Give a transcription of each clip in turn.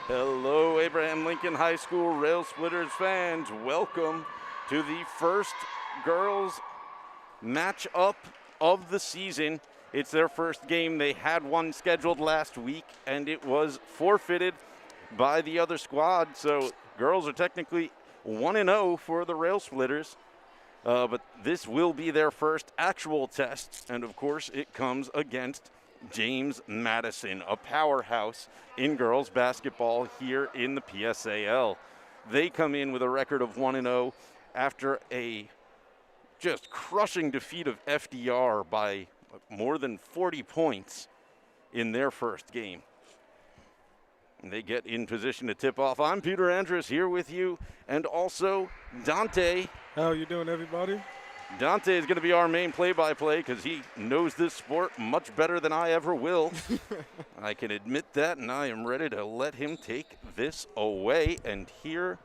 Hello, Abraham Lincoln High School Rail Splitters fans. Welcome to the first girls matchup of the season. It's their first game. They had one scheduled last week, and it was forfeited by the other squad. So girls are technically 1-0 for the Rail Splitters. But this will be their first actual test, and of course it comes against James Madison, a powerhouse in girls basketball here in the PSAL. They come in with a record of 1-0 after a just crushing defeat of FDR by more than 40 points in their first game. And they get in position to tip off. I'm Peter Andrus here with you, and also Dante. How you doing, everybody? Dante is going to be our main play-by-play because he knows this sport much better than I ever will. I can admit that, and I am ready to let him take this away. And here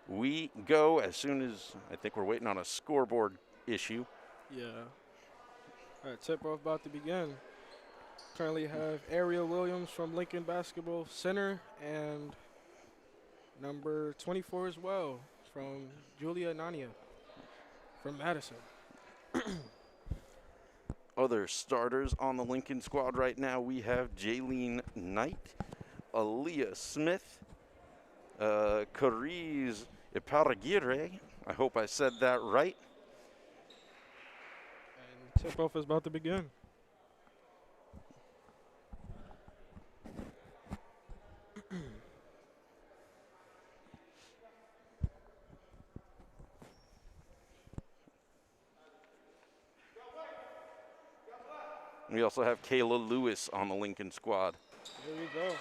we go as soon as I think we're waiting on a scoreboard issue. Yeah. All right, tip-off about to begin. Currently have Ariel Williams from Lincoln Basketball Center and number 24 as well from Julia Nania from Madison. Other starters on the Lincoln squad right now, we have Jaylene Knight, Aaliyah Smith, Cariz Iparagire. I hope I said that right. And tip-off is about to begin. We also have Kayla Lewis on the Lincoln squad. There you go.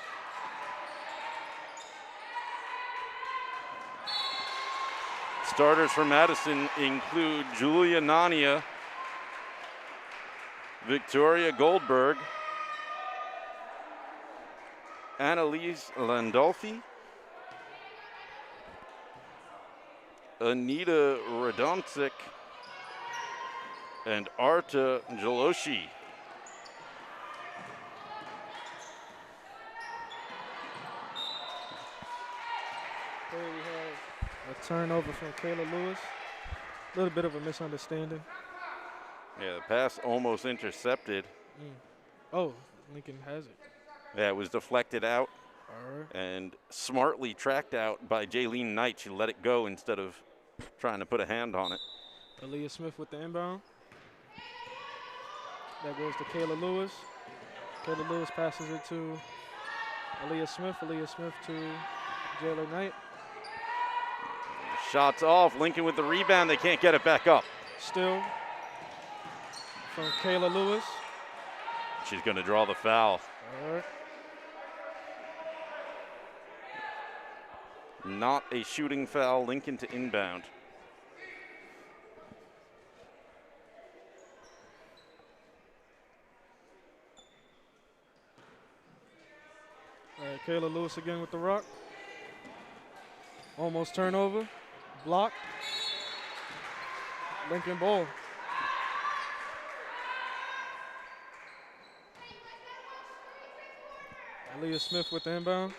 Starters for Madison include Julia Nania, Victoria Goldberg, Annalise Landolfi, Anita Radoncic, and Arta Jaloshi. Here we have a turnover from Kayla Lewis. A little bit of a misunderstanding. Yeah, the pass almost intercepted. Oh, Lincoln has it. Yeah, it was deflected out All right. and smartly tracked out by Jaylene Knight. She let it go instead of trying to put a hand on it. Aaliyah Smith with the inbound. That goes to Kayla Lewis. Kayla Lewis passes it to Aaliyah Smith. Aaliyah Smith to Jayla Knight. Shots off. Lincoln with the rebound. They can't get it back up. Still from Kayla Lewis. She's going to draw the foul. All right. Not a shooting foul. Lincoln to inbound. All right, Kayla Lewis again with the rock. Almost turnover. Block. Lincoln ball. Aaliyah Smith with the inbound.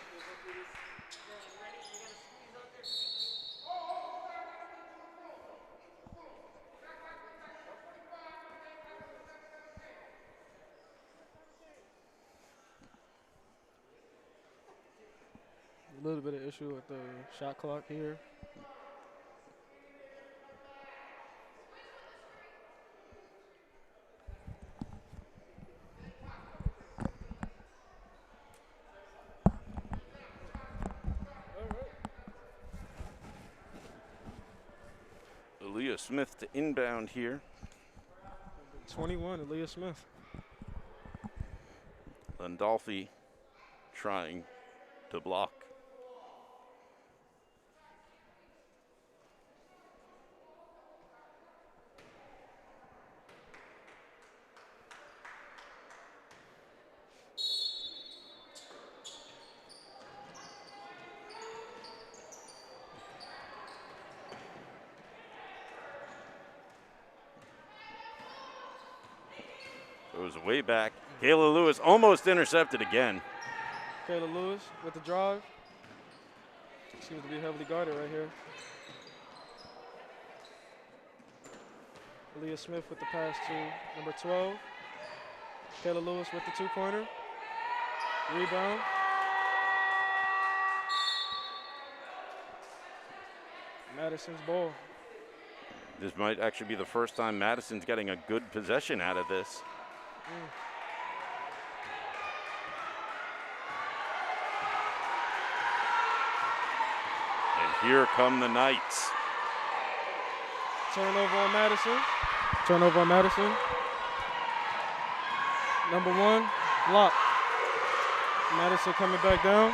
A little bit of issue with the shot clock here. Aaliyah Smith to inbound here. 21, Aaliyah Smith. Landolfi trying to block. Goes way back. Kayla Lewis almost intercepted again. Kayla Lewis with the drive. Seems to be heavily guarded right here. Aaliyah Smith with the pass to number 12. Kayla Lewis with the two-pointer. Rebound. Madison's ball. This might actually be the first time Madison's getting a good possession out of this. And here come the Knights. Turnover on Madison. Turnover on Madison. Number 1, block. Madison coming back down.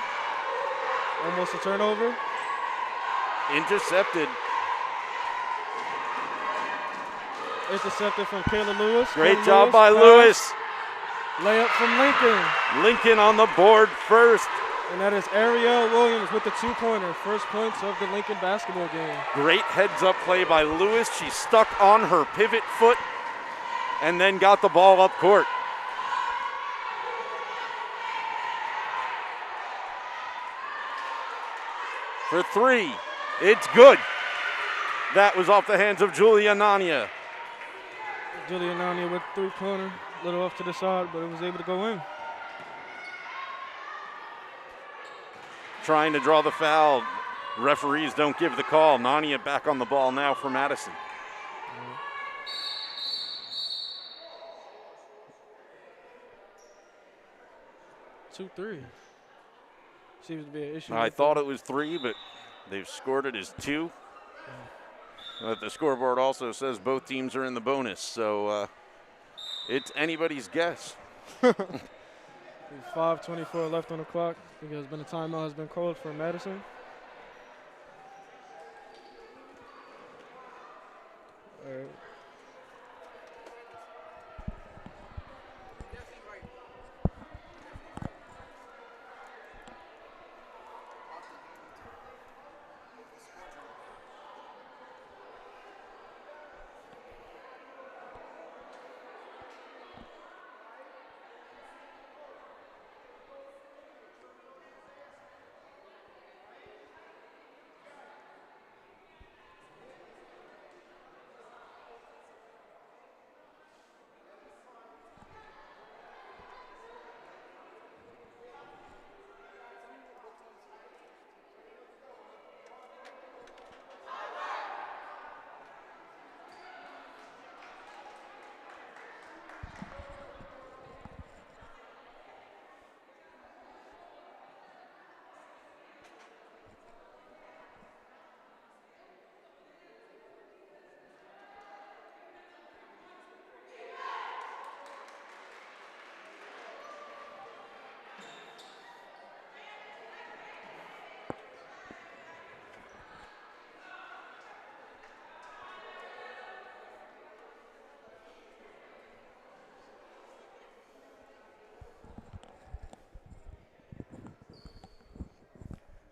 Almost a turnover. Intercepted. Intercepted from Kayla Lewis. Great Kayla job by pass. Lewis. Layup from Lincoln. Lincoln on the board first. And that is Ariel Williams with the two-pointer. First points of the Lincoln basketball game. Great heads-up play by Lewis. She stuck on her pivot foot and then got the ball up court. For 3, it's good. That was off the hands of Julia Nania. Julia Nania with three-pointer. A little off to the side, but it was able to go in. Trying to draw the foul. Referees don't give the call. Nania back on the ball now for Madison. 2-3. Seems to be an issue. I thought it was 3, but they've scored it as 2. But the scoreboard also says both teams are in the bonus, so it's anybody's guess. 5:24 left on the clock. I think there's been a timeout has been called for Madison. All right.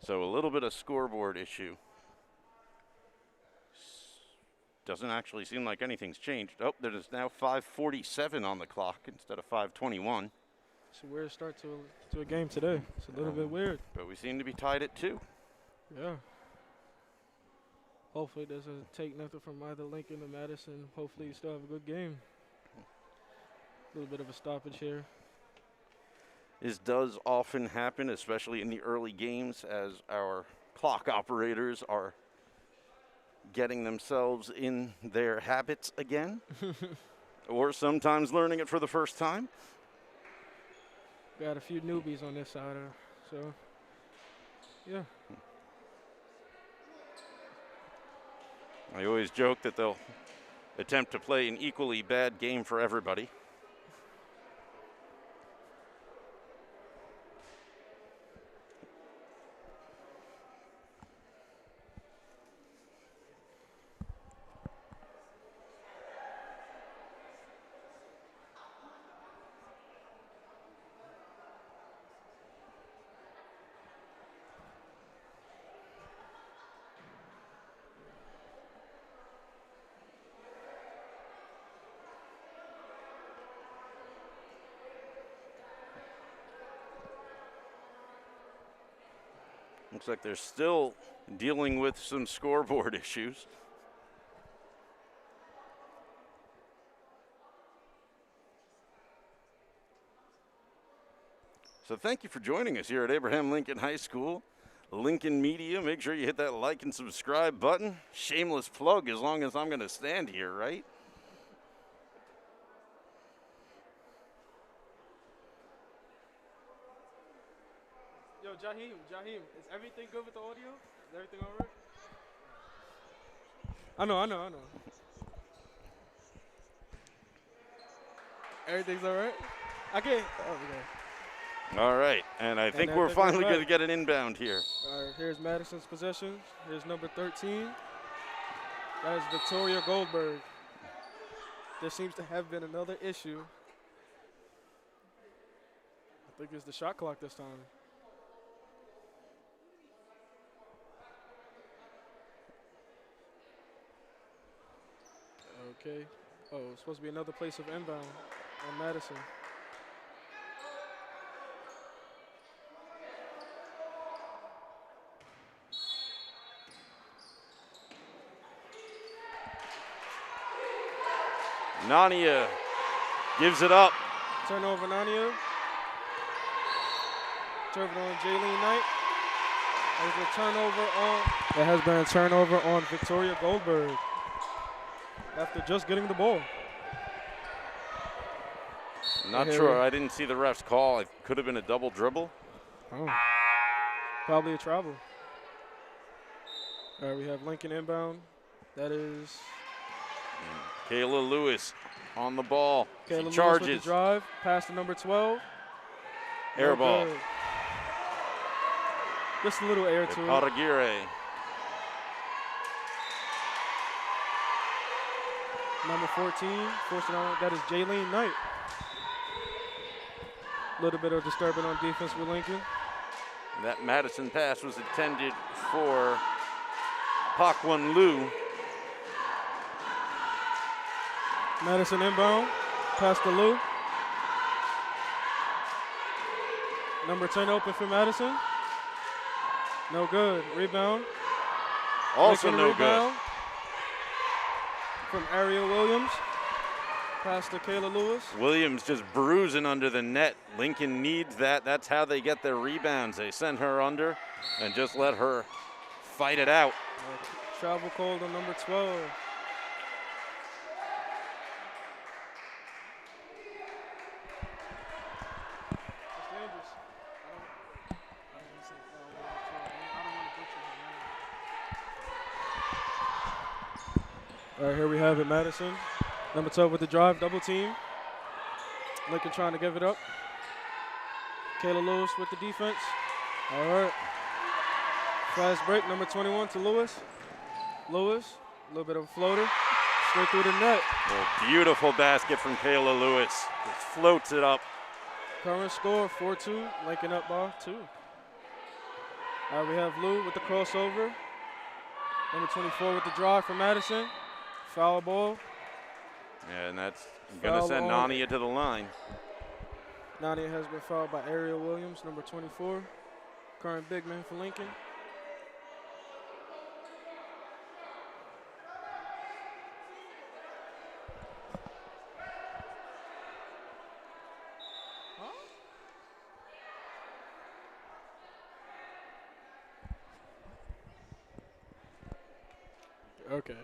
So a little bit of scoreboard issue. Doesn't actually seem like anything's changed. Oh, there is now 5:47 on the clock instead of 5:21. It's a weird start to a game today. It's a little bit weird. But we seem to be tied at 2. Yeah. Hopefully it doesn't take nothing from either Lincoln or Madison. Hopefully you still have a good game. A little bit of a stoppage here. This does often happen, especially in the early games, as our clock operators are getting themselves in their habits again, or sometimes learning it for the first time. Got a few newbies on this side, so yeah. I always joke that they'll attempt to play an equally bad game for everybody. Looks like they're still dealing with some scoreboard issues. So thank you for joining us here at Abraham Lincoln High School. Lincoln Media, make sure you hit that like and subscribe button. Shameless plug as long as I'm going to stand here, right? Yo, Jaheim, is everything good with the audio? Is everything all right? I know. Everything's all right? I can't. Oh, okay. All right, and I think we're finally going to get an inbound here. All right, here's Madison's possession. Here's number 13. That is Victoria Goldberg. There seems to have been another issue. I think it's the shot clock this time. Okay. Oh, it's supposed to be another place of inbound on Madison. Nania gives it up. Turnover, Nania. Turnover on Jaylene Knight. There has been a turnover on Victoria Goldberg after just getting the ball. Not sure. I didn't see the ref's call. It could have been a double dribble. Oh. Probably a travel. All right, we have Lincoln inbound. That is Kayla Lewis on the ball. Kayla Lewis charges. with the drive. Pass to number 12. Air ball. Good. Just a little air to it. Paraguay. Number 14, forcing on, that is Jaylene Knight. A little bit of disturbance on defense with Lincoln. That Madison pass was intended for Pakwon Liu. Madison inbound, pass to Liu. Number 10 open for Madison. No good. Rebound. Also Lincoln no rebound from Ariel Williams. Pass to Kayla Lewis. Williams just bruising under the net. Lincoln needs that. That's how they get their rebounds. They send her under and just let her fight it out. Travel called on number 12. All right, here we have it, Madison. Number 12 with the drive, double team. Lincoln trying to give it up. Kayla Lewis with the defense. All right. Fast break, number 21 to Lewis. Lewis, a little bit of a floater. Straight through the net. A beautiful basket from Kayla Lewis. Just floats it up. Current score, 4-2. Lincoln up by 2. All right, we have Lou with the crossover. Number 24 with the drive for Madison. Foul ball. Yeah, and that's going to send Nania to the line. Nania has been fouled by Ariel Williams, number 24. Current big man for Lincoln. Okay.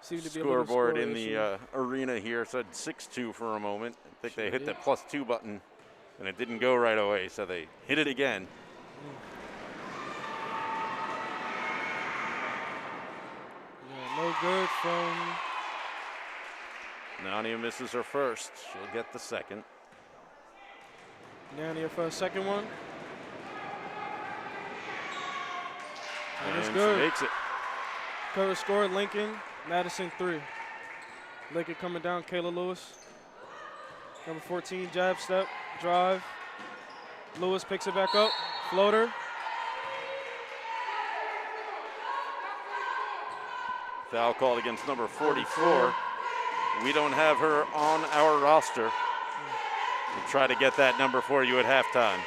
Scoreboard in the arena here said 6-2 for a moment. I think they hit the +2 button, and it didn't go right away, so they hit it again. Yeah, no good from... Nania misses her first. She'll get the second. Nania for a second one. And it's she good. makes it. Current score, Lincoln, Madison 3. Lincoln coming down, Kayla Lewis. Number 14, jab step, drive. Lewis picks it back up, floater. Foul called against number 44. We don't have her on our roster. We'll try to get that number for you at halftime.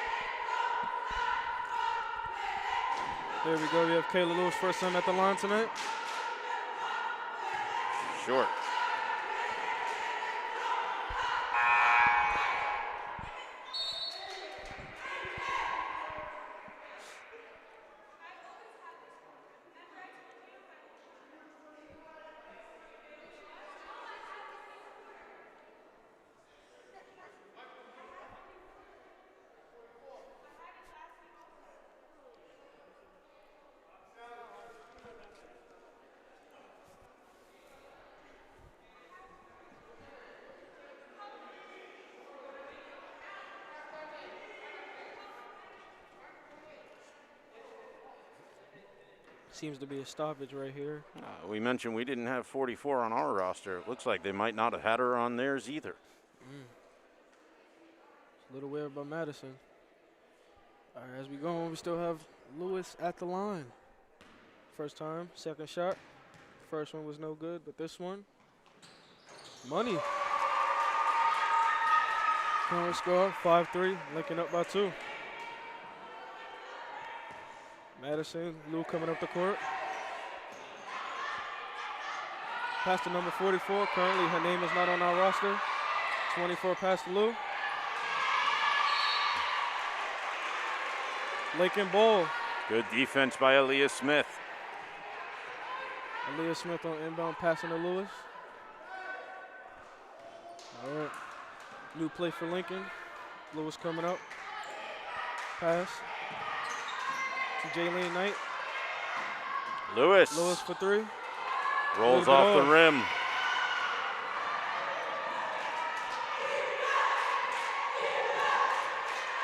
There we go. We have Kayla Lewis first time at the line tonight. Short. Seems to be a stoppage right here. We mentioned we didn't have 44 on our roster. It looks like they might not have had her on theirs either. It's a little weird by Madison. All right, as we go on, we still have Lewis at the line. First time, second shot. First one was no good, but this one, money. Corner score, 5-3, Lincoln up by 2. Madison, Lou coming up the court. Pass to number 44. Currently, her name is not on our roster. 24 pass to Lou. Lincoln ball. Good defense by Aaliyah Smith. Aaliyah Smith on inbound passing to Lewis. All right. New play for Lincoln. Lewis coming up. Pass to Jaylene Knight. Lewis for 3. rolls off the rim.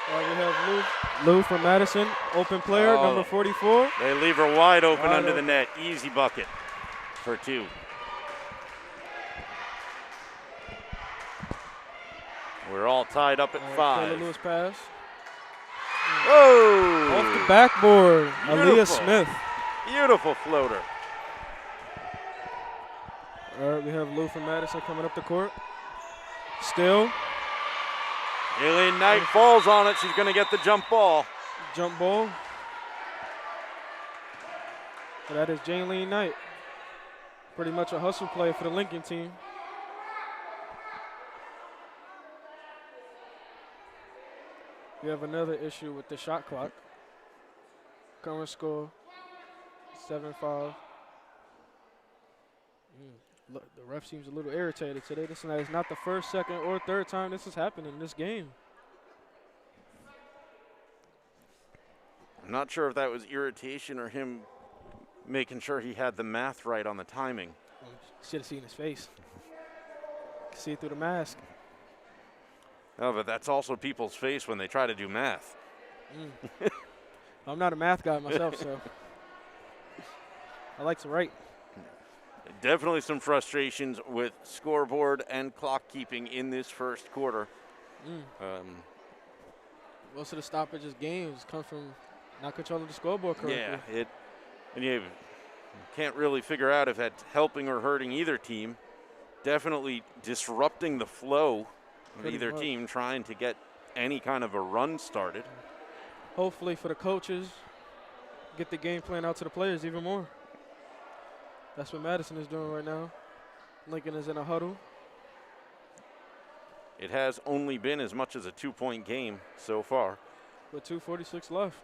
All right, we have Lou from Madison, open player, number 44. They leave her wide open under the net. Easy bucket for 2. We're all tied up at 5. Taylor Lewis pass. Whoa! Off the backboard, Beautiful. Aaliyah Smith. Beautiful floater. All right, we have Lou from Madison coming up the court. Still. Jaylene Knight falls on it. She's going to get the jump ball. Jump ball. So that is Jaylene Knight. Pretty much a hustle play for the Lincoln team. We have another issue with the shot clock. Current score, 7-5. Look, the ref seems a little irritated today. This is not the first, second, or third time this has happened in this game. I'm not sure if that was irritation or him making sure he had the math right on the timing. Should have seen his face. See it through the mask. Oh, but that's also people's face when they try to do math. I'm not a math guy myself, so I like to write. Definitely some frustrations with scoreboard and clock keeping in this first quarter. Most of the stoppages games come from not controlling the scoreboard correctly. Yeah, and you can't really figure out if that's helping or hurting either team. Definitely disrupting the flow of either team, trying to get any kind of a run started. Hopefully for the coaches, get the game plan out to the players even more. That's what Madison is doing right now. Lincoln is in a huddle. It has only been as much as a 2-point game so far. With 2:46 left.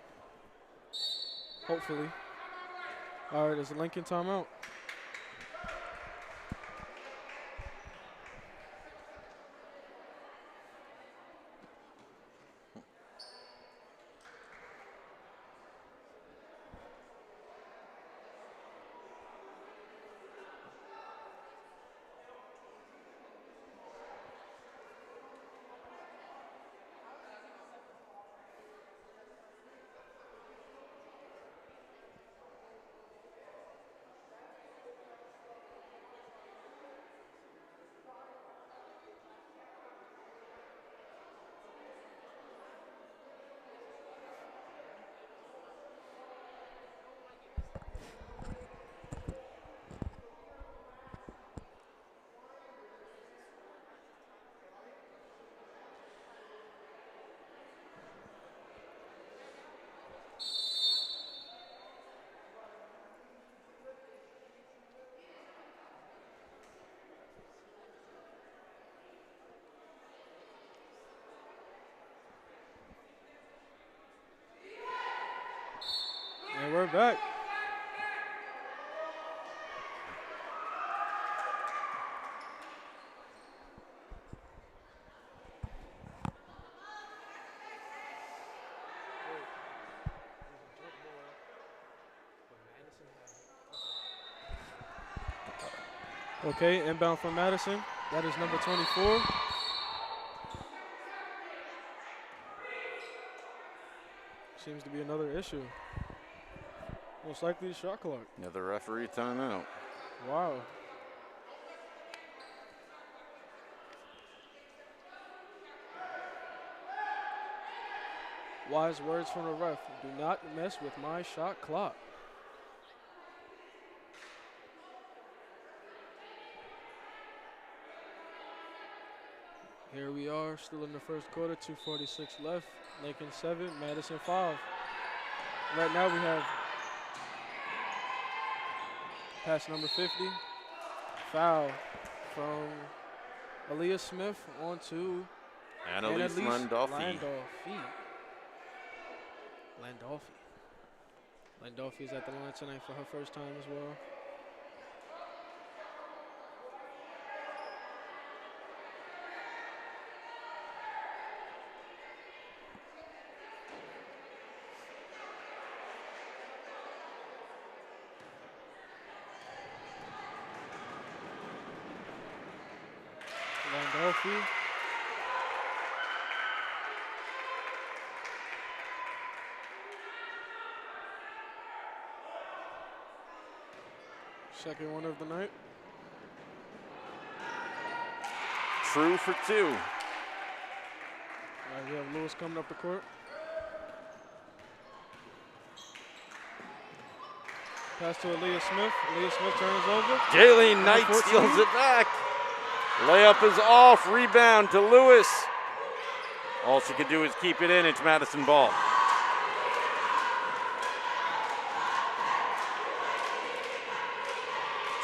Hopefully. All right, it's a Lincoln timeout. revert back. Okay, inbound from Madison. That is number 24. Seems to be another issue. Most likely shot clock. Another referee timeout. Wow. Wise words from the ref. Do not mess with my shot clock. Here we are, still in the first quarter, 2:46 left. Lincoln 7, Madison 5. Right now we have pass number 50. Foul from Aaliyah Smith onto Annalise Landolfi. Landolfi is at the line tonight for her first time as well. Landolfi. Second one of the night. True for 2. All right, we have Lewis coming up the court. Pass to Aaliyah Smith. Aaliyah Smith turns over. Jaylene Knight steals it back. Layup is off. Rebound to Lewis. All she could do is keep it in. It's Madison ball.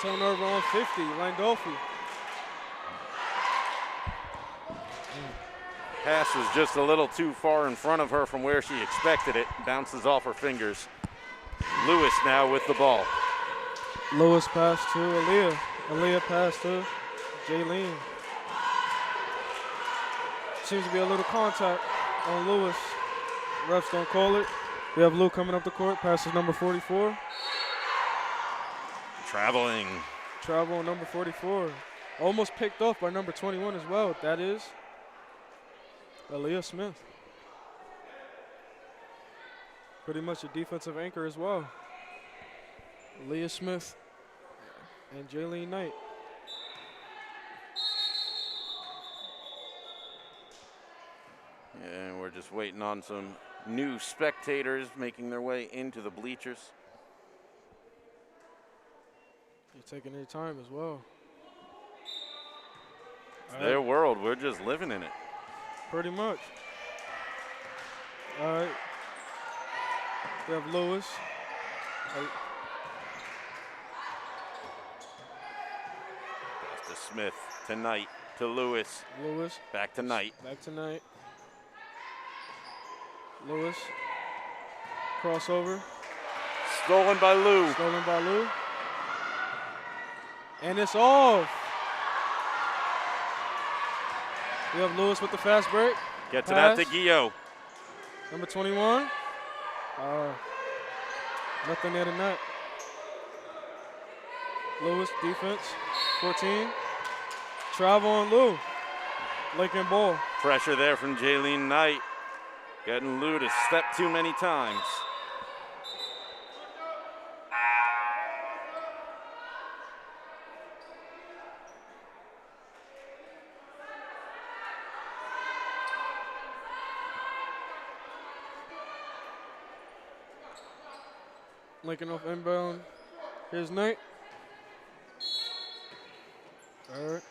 Turnover on 50. Landolfi. Pass was just a little too far in front of her from where she expected it. Bounces off her fingers. Lewis now with the ball. Lewis pass to Aaliyah. Aaliyah pass to Jaylene. Seems to be a little contact on Lewis. Refs don't call it. We have Lou coming up the court. Passes number 44. Traveling. Travel on number 44. Almost picked off by number 21 as well. That is Aaliyah Smith. Pretty much a defensive anchor as well. Aaliyah Smith and Jaylene Knight. And we're just waiting on some new spectators making their way into the bleachers. They're taking their time as well. It's their world. We're just living in it. Pretty much. All right. We have Lewis. Pass to Smith, to Knight, to Lewis. Lewis. Back to Knight. Back to Knight. Lewis. Crossover. Stolen by Lou. Stolen by Lou. And it's off. We have Lewis with the fast break. Gets it out to Guillot. Number 21. Nothing near the net. Lewis, defense. 14. Travel on Lou. Lincoln ball. Pressure there from Jaylene Knight. Getting Lou to step too many times. Lincoln off inbound. Here's Knight. All right.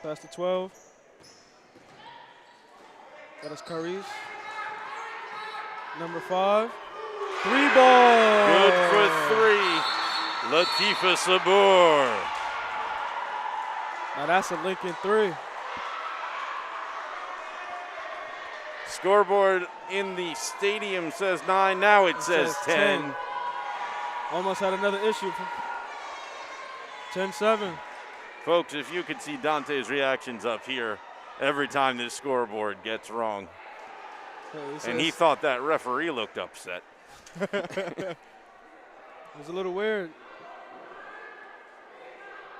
Pass to 12. That is Caris. Number 5. 3 ball. Good for 3. Latifa Sabur. Now that's a Lincoln 3. Scoreboard in the stadium says 9. Now it says 10. Almost had another issue. 10-7. Folks, if you could see Dante's reactions up here every time this scoreboard gets wrong. And he thought that referee looked upset. It was a little weird.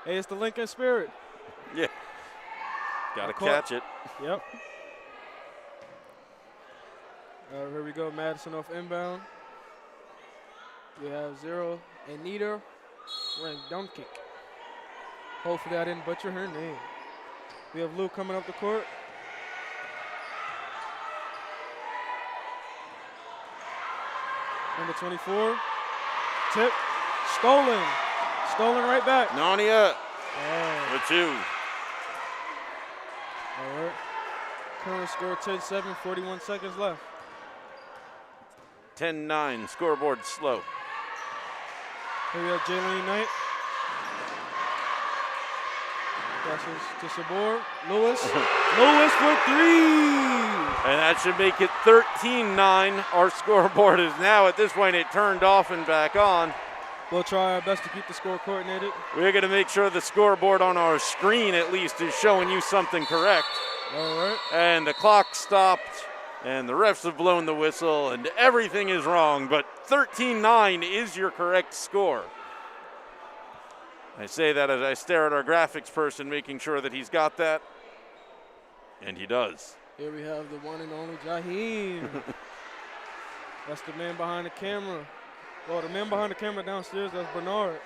Hey, it's the Lincoln Spirit. Yeah. Got to catch it. Yep. Here we go, Madison off inbound. We have 0 and Nita running dunk kick. Hopefully I didn't butcher her name. We have Lou coming up the court. Number 24. Tip. Stolen. Stolen right back. Narnia. Oh. For 2. All right. Current score 10-7, 41 seconds left. 10-9. Scoreboard slow. Here we have Jaylene Knight. Passes to Sabor. Lewis. Lewis for 3. And that should make it 13-9. Our scoreboard is now, at this point, it turned off and back on. We'll try our best to keep the score coordinated. We're going to make sure the scoreboard on our screen, at least, is showing you something correct. All right. And the clock stopped, and the refs have blown the whistle, and everything is wrong. But 13-9 is your correct score. I say that as I stare at our graphics person, making sure that he's got that. And he does. Here we have the one and only Jaheim. That's the man behind the camera. Well, the man behind the camera downstairs, that's Bernard.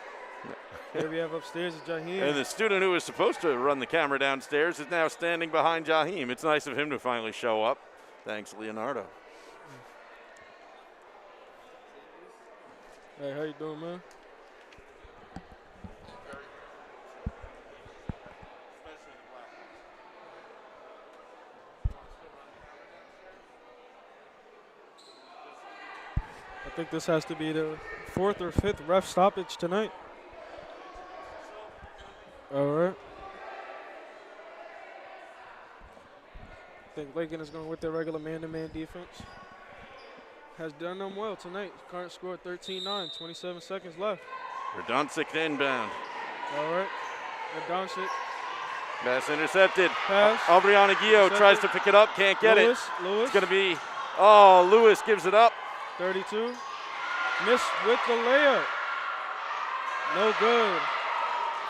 Here we have upstairs is Jaheim. And the student who was supposed to run the camera downstairs is now standing behind Jaheim. It's nice of him to finally show up. Thanks, Leonardo. Hey, how you doing, man? I think this has to be the 4th or 5th ref stoppage tonight. All right. I think Lincoln is going with their regular man-to-man defense. Has done them well tonight. Current score 13-9, 27 seconds left. Radoncic inbound. All right. Radoncic. Pass intercepted. Pass. Aubriana Guillo tries to pick it up, can't get Lewis. it. It's going to be, oh, Lewis gives it up. 32. Missed with the layup. No good.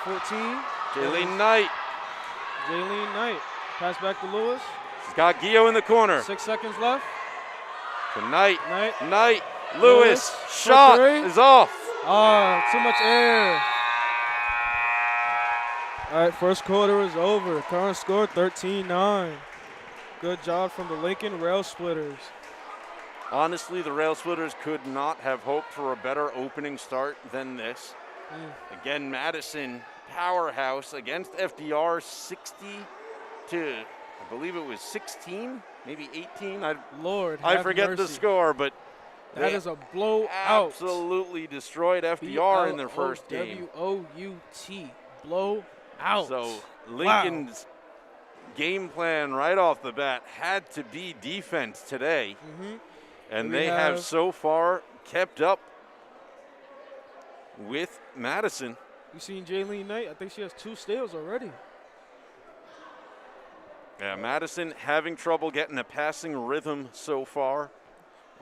14. Jaylene Knight. Jaylene Knight. Pass back to Lewis. She's got Guillo in the corner. 6 seconds left. To Knight. Knight. Lewis. Shot is off. Ah, too much air. All right, first quarter is over. Current score 13-9. Good job from the Lincoln Rail Splitters. Honestly, the Rail Splitters could not have hoped for a better opening start than this. Again, Madison, powerhouse against FDR, 60 to, I believe it was 16, maybe 18. I forget mercy. the score, but that is a blowout. Absolutely destroyed FDR in their first game. W-O-U-T, blowout. So Lincoln's game plan right off the bat had to be defense today. And they have so far kept up with Madison. You seen Jaylene Knight? I think she has 2 steals already. Yeah, Madison having trouble getting a passing rhythm so far.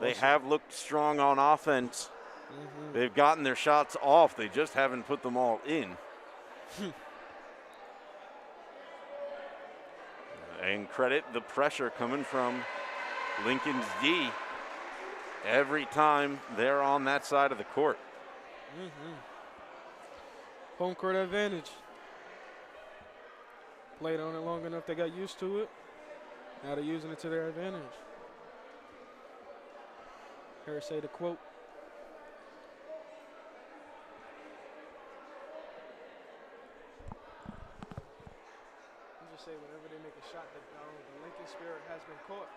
They have looked strong on offense. They've gotten their shots off. They just haven't put them all in. And credit the pressure coming from Lincoln's D every time they're on that side of the court. Home court advantage. Played on it long enough, they got used to it. Now they're using it to their advantage. Here, say the quote. You just say whenever they make a shot, the Lincoln Spirit has been caught.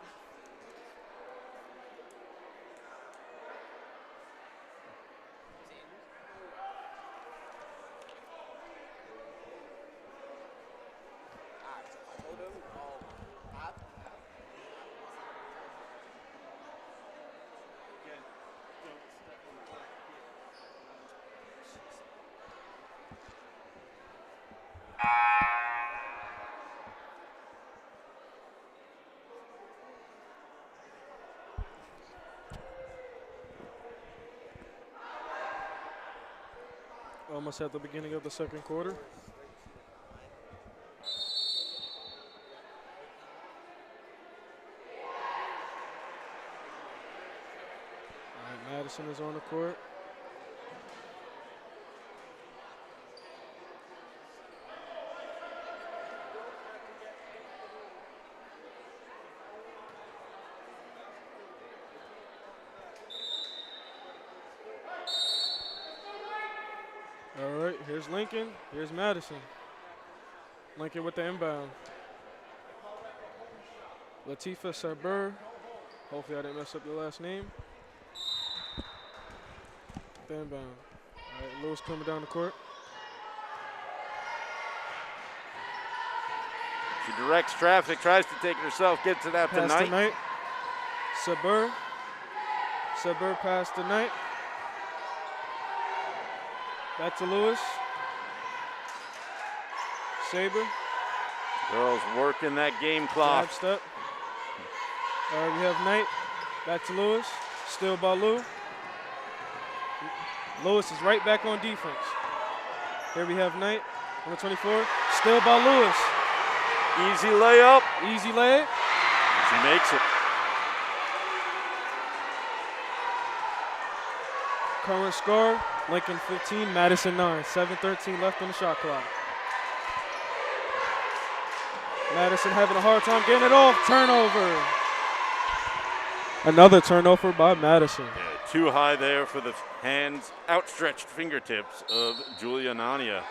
Almost at the beginning of the second quarter. All right, Madison is on the court. All right, here's Lincoln. Here's Madison. Lincoln with the inbound. Latifa Sabur. Hopefully I didn't mess up your last name. The inbound. All right, Lewis coming down the court. She directs traffic, tries to take it herself, gets it out Pass to to Knight. Knight. Sabur. Sabur pass to Knight. Back to Lewis. Saber. Girls working that game clock. Jab step. All right, we have Knight. Back to Lewis. Still by Lou. Lewis is right back on defense. Here we have Knight, number 24. Still by Lewis. Easy layup. Easy layup. She makes it. Current score, Lincoln 15, Madison 9. 7:13 left on the shot clock. Madison having a hard time getting it off. Turnover. Another turnover by Madison. Yeah, too high there for the hands, outstretched fingertips of Julia Nania.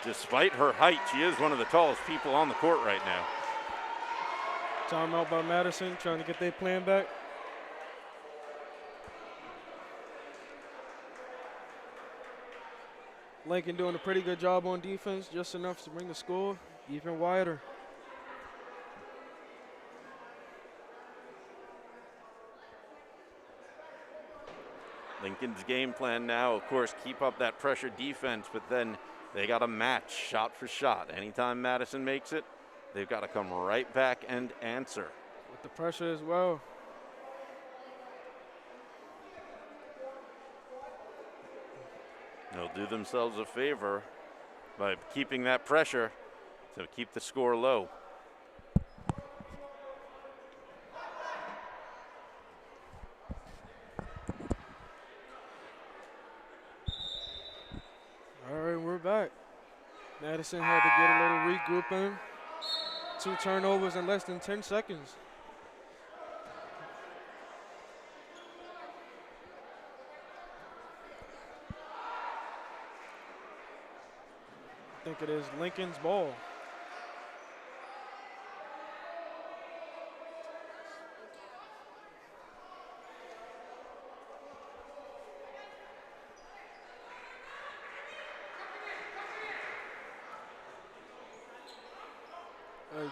Despite her height, she is one of the tallest people on the court right now. Timeout by Madison, trying to get their plan back. Lincoln doing a pretty good job on defense, just enough to bring the score even wider. Lincoln's game plan now, of course, keep up that pressure defense, but then they got to match shot for shot. Anytime Madison makes it, they've got to come right back and answer. With the pressure as well. They'll do themselves a favor by keeping that pressure to keep the score low. All right, we're back. Madison had to get a little regrouping. 2 turnovers in less than 10 seconds. I think it is Lincoln's ball.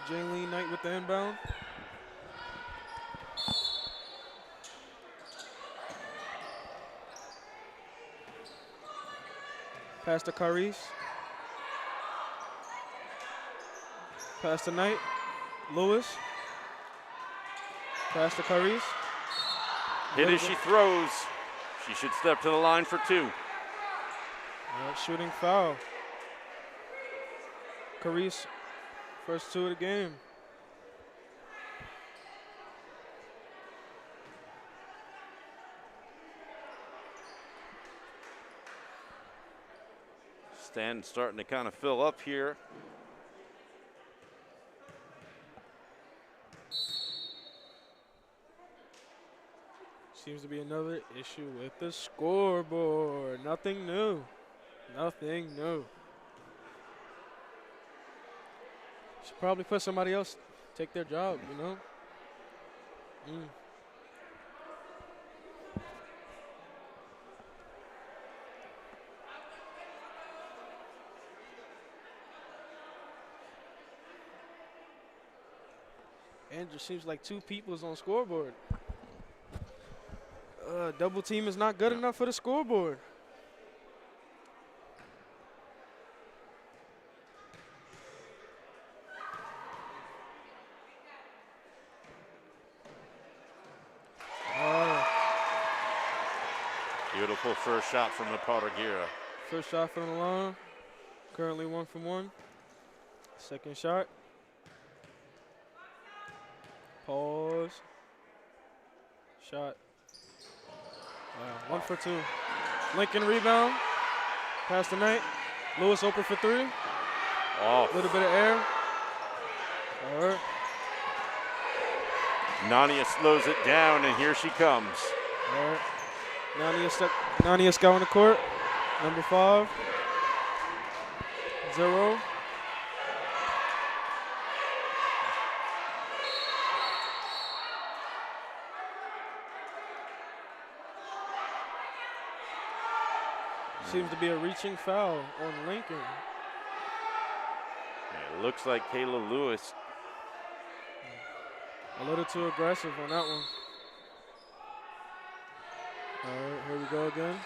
Jane Lee Knight with the inbound. Pass to Caris. Pass to Knight. Lewis. Pass to Caris. Hit as she throws. She should step to the line for 2. Shooting foul. Caris, first 2 of the game. Stand starting to kind of fill up here. Seems to be another issue with the scoreboard. Nothing new. Nothing new. Should probably put somebody else take their job, you know? And it just seems like 2 people's on scoreboard. Double team is not good enough for the scoreboard. Beautiful first shot from the Gira. First shot from the line. Currently 1 from 1. Second shot. Pause. Shot. Wow, 1 for 2. Lincoln rebound. Pass the Knight. Lewis open for 3. Off. A little bit of air. All right. Nania slows it down, and here she comes. All right. Nania Scout on the court. Number 5. 0. Seems to be a reaching foul on Lincoln. It looks like Kayla Lewis. A little too aggressive on that one. All right, here we go again.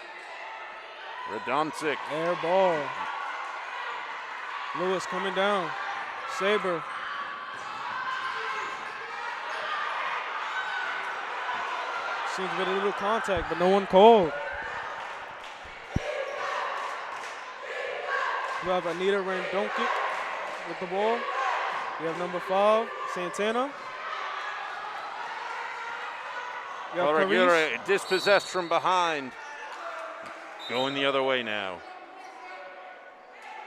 Radoncic. Air ball. Lewis coming down. Saber. Seems to be a little contact, but no one called. We have Anita Randonkik with the ball. We have number 5, Santana. We have Carice. Dispossessed from behind. Going the other way now.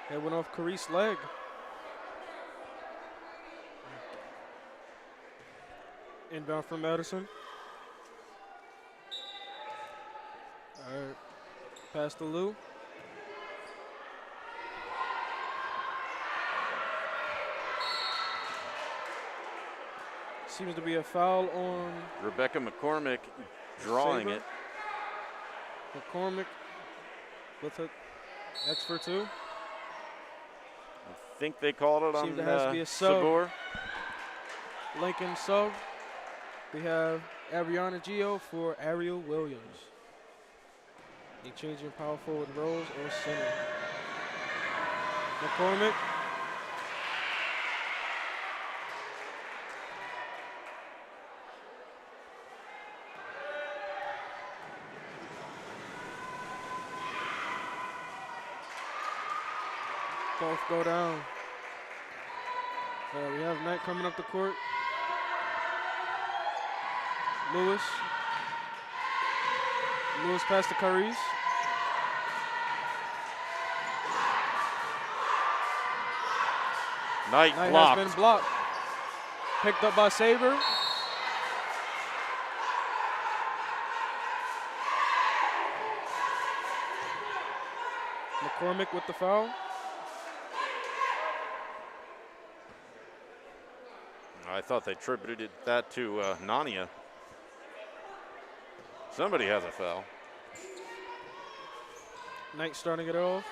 It went off Carice's leg. Inbound from Madison. All right. Pass to Lou. Seems to be a foul on Rebecca McCormick drawing Saber. it. McCormick with an X for 2. I think they called it on Seems there has to be a sub. Sabor. Lincoln sub. We have Ariana Gio for Ariel Williams. Exchanging power forward roles or center. McCormick. Both go down. We have Knight coming up the court. Lewis. Lewis past to Carice. Knight Knight blocked. has been blocked. Picked up by Saber. McCormick with the foul. I thought they attributed that to Nania. Somebody has a foul. Knight starting it off.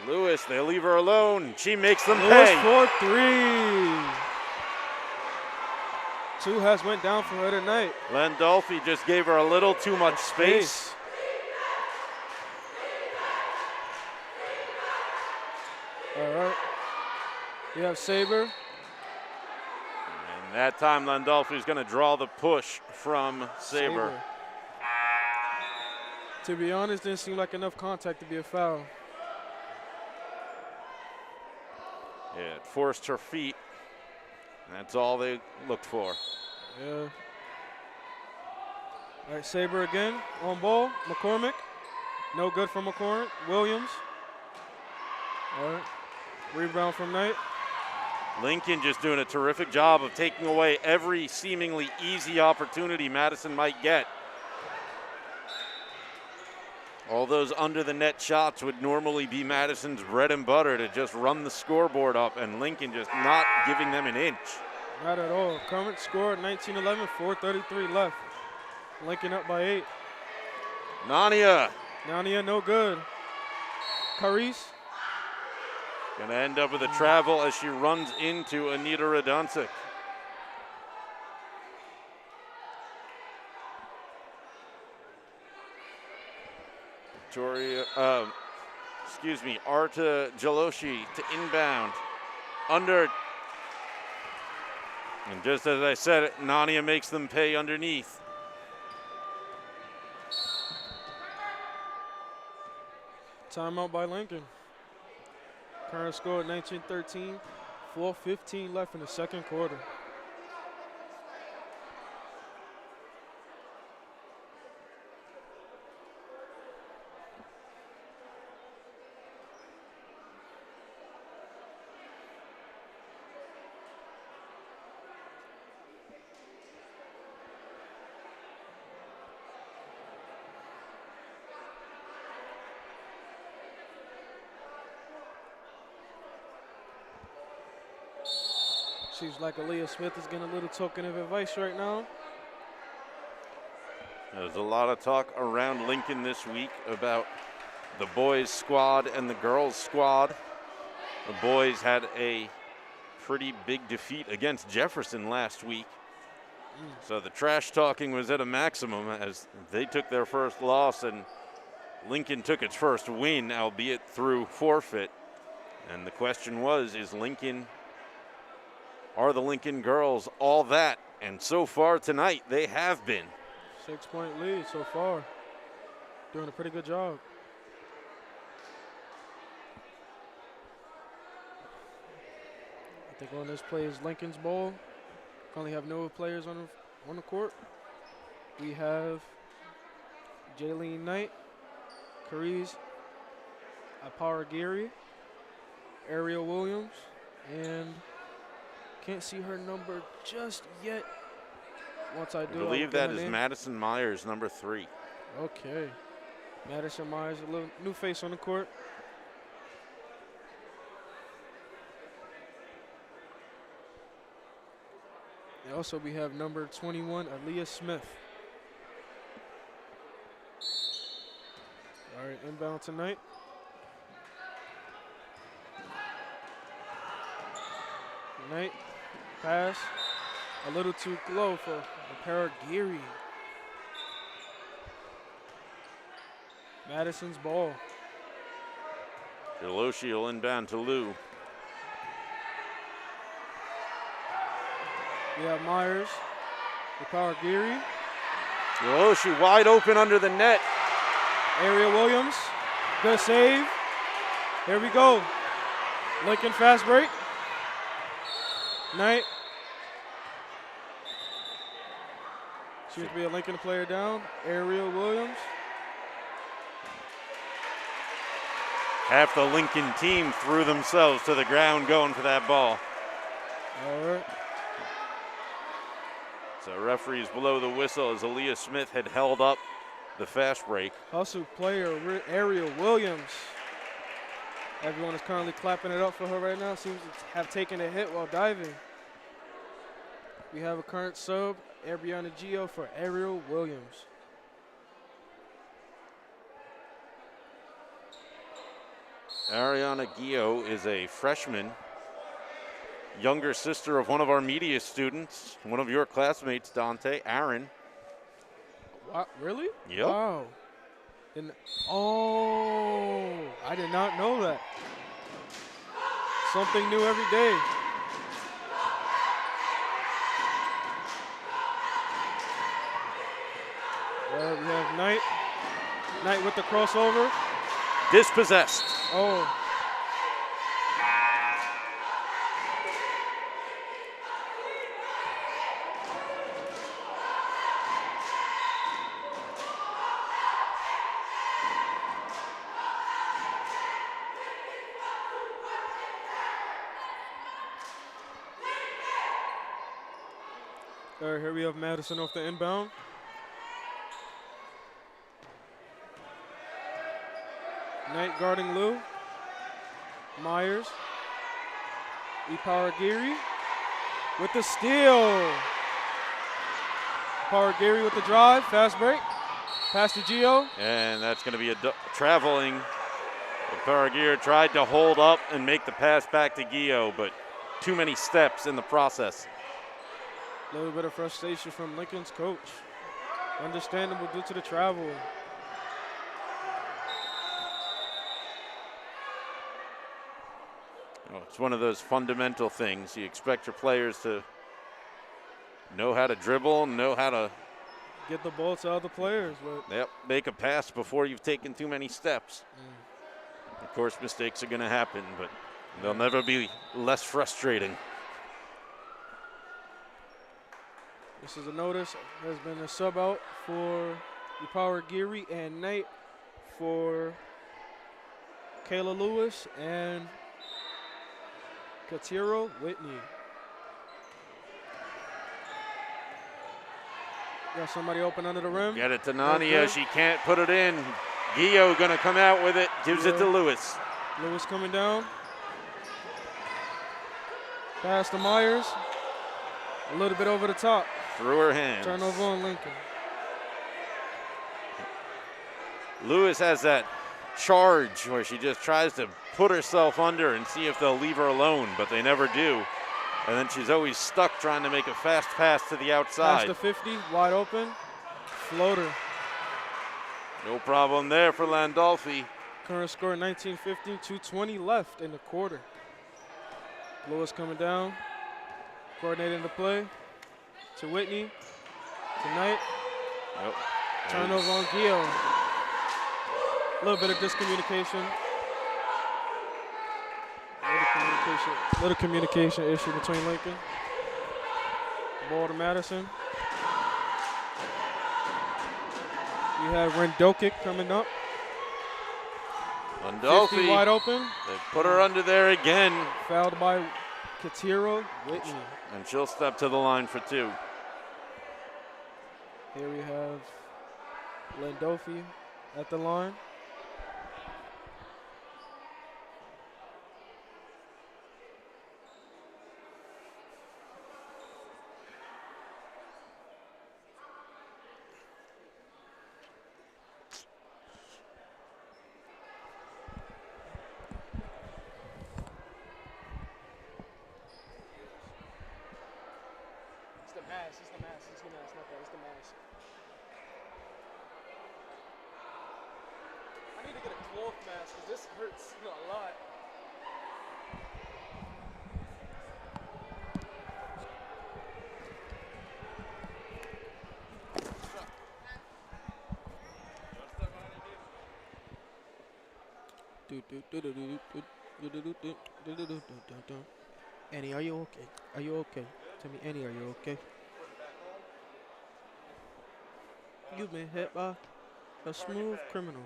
Lewis, they leave her alone. She makes them Lewis pay. for 3. 2 has went down for her tonight. Landolfi just gave her a little too much space. All right. We have Saber. And that time Landolfi is going to draw the push from Saber. To be honest, didn't seem like enough contact to be a foul. Yeah, it forced her feet. And that's all they looked for. Yeah. All right, Saber again on ball. McCormick. No good from McCormick. Williams. All right. Rebound from Knight. Lincoln just doing a terrific job of taking away every seemingly easy opportunity Madison might get. All those under the net shots would normally be Madison's bread and butter to just run the scoreboard up, and Lincoln just not giving them an inch. Not at all. Current score 19-11, 4:33 left. Lincoln up by 8. Nania. Nania no good. Carice. Gonna end up with a travel as she runs into Anita Radoncic. Arta Jaloshi to inbound. Under. And just as I said it, Nania makes them pay underneath. Timeout by Lincoln. Current score 19-13. 4:15 left in the second quarter. Seems like Aaliyah Smith is getting a little token of advice right now. There's a lot of talk around Lincoln this week about the boys' squad and the girls' squad. The boys had a pretty big defeat against Jefferson last week. So the trash talking was at a maximum as they took their first loss and Lincoln took its first win, albeit through forfeit. And the question was, are the Lincoln girls all that? And so far tonight, they have been. 6-point lead so far. Doing a pretty good job. I think on this play is Lincoln's ball. Currently have no players on the court. We have Jaylene Knight, Carice Aparagiri, Ariel Williams, and can't see her number just yet. Once I do, I believe that is Madison Myers, number 3. Okay. Madison Myers, a little new face on the court. And also we have number 21, Aaliyah Smith. All right, inbound tonight. Knight, pass, a little too low for Paragiri. Madison's ball. Deloshi will inbound to Lou. We have Myers, the Paragiri. Deloshi wide open under the net. Ariel Williams, good save. Here we go. Lincoln fast break. Knight. Seems to be a Lincoln player down. Ariel Williams. Half the Lincoln team threw themselves to the ground going for that ball. All right. So referees below the whistle as Aaliyah Smith had held up the fast break. Hustle player Ariel Williams. Everyone is currently clapping it up for her right now. Seems to have taken a hit while diving. We have a current sub, Ariana Gio for Ariel Williams. Ariana Gio is a freshman, younger sister of one of our media students, one of your classmates, Dante, Aaron. Wow, really? Yep. Wow. I did not know that. Something new every day. Well, we have Knight. Knight with the crossover. Dispossessed. Oh. All right, here we have Madison off the inbound. Knight guarding Lou. Myers. Paragiri with the steal. Paragiri with the drive, fast break. Pass to Gio. And that's going to be a traveling. Paragiri tried to hold up and make the pass back to Gio, but too many steps in the process. A little bit of frustration from Lincoln's coach. Understandable due to the travel. Oh, it's one of those fundamental things. You expect your players to know how to dribble, know how to get the ball to other players. But make a pass before you've taken too many steps. Of course, mistakes are going to happen, but they'll never be less frustrating. This is a notice. There's been a sub out for Power Geary and Knight for Kayla Lewis and Katiro Whitney. Got somebody open under the rim. Get it to Nania. She can't put it in. Gio going to come out with it. Gives it to Lewis. Lewis coming down. Pass to Myers. A little bit over the top. Through her hands. Turnover on Lincoln. Lewis has that charge where she just tries to put herself under and see if they'll leave her alone, but they never do. And then she's always stuck trying to make a fast pass to the outside. Pass to 50, wide open. Floater. No problem there for Landolfi. Current score 19-15, 2:20 left in the quarter. Lewis coming down. Coordinating the play. To Whitney. To Knight. Yep. Turnover on Gio. A little bit of discommunication. Little communication issue between Lincoln. Ball to Madison. We have Rendokic coming up. Landolfi wide open. They put her under there again. Fouled by Katiro Whitney. And she'll step to the line for 2. Here we have Landolfi at the line. Annie, are you okay? Are you okay? Tell me, Annie, are you okay? You've been hit by a smooth criminal.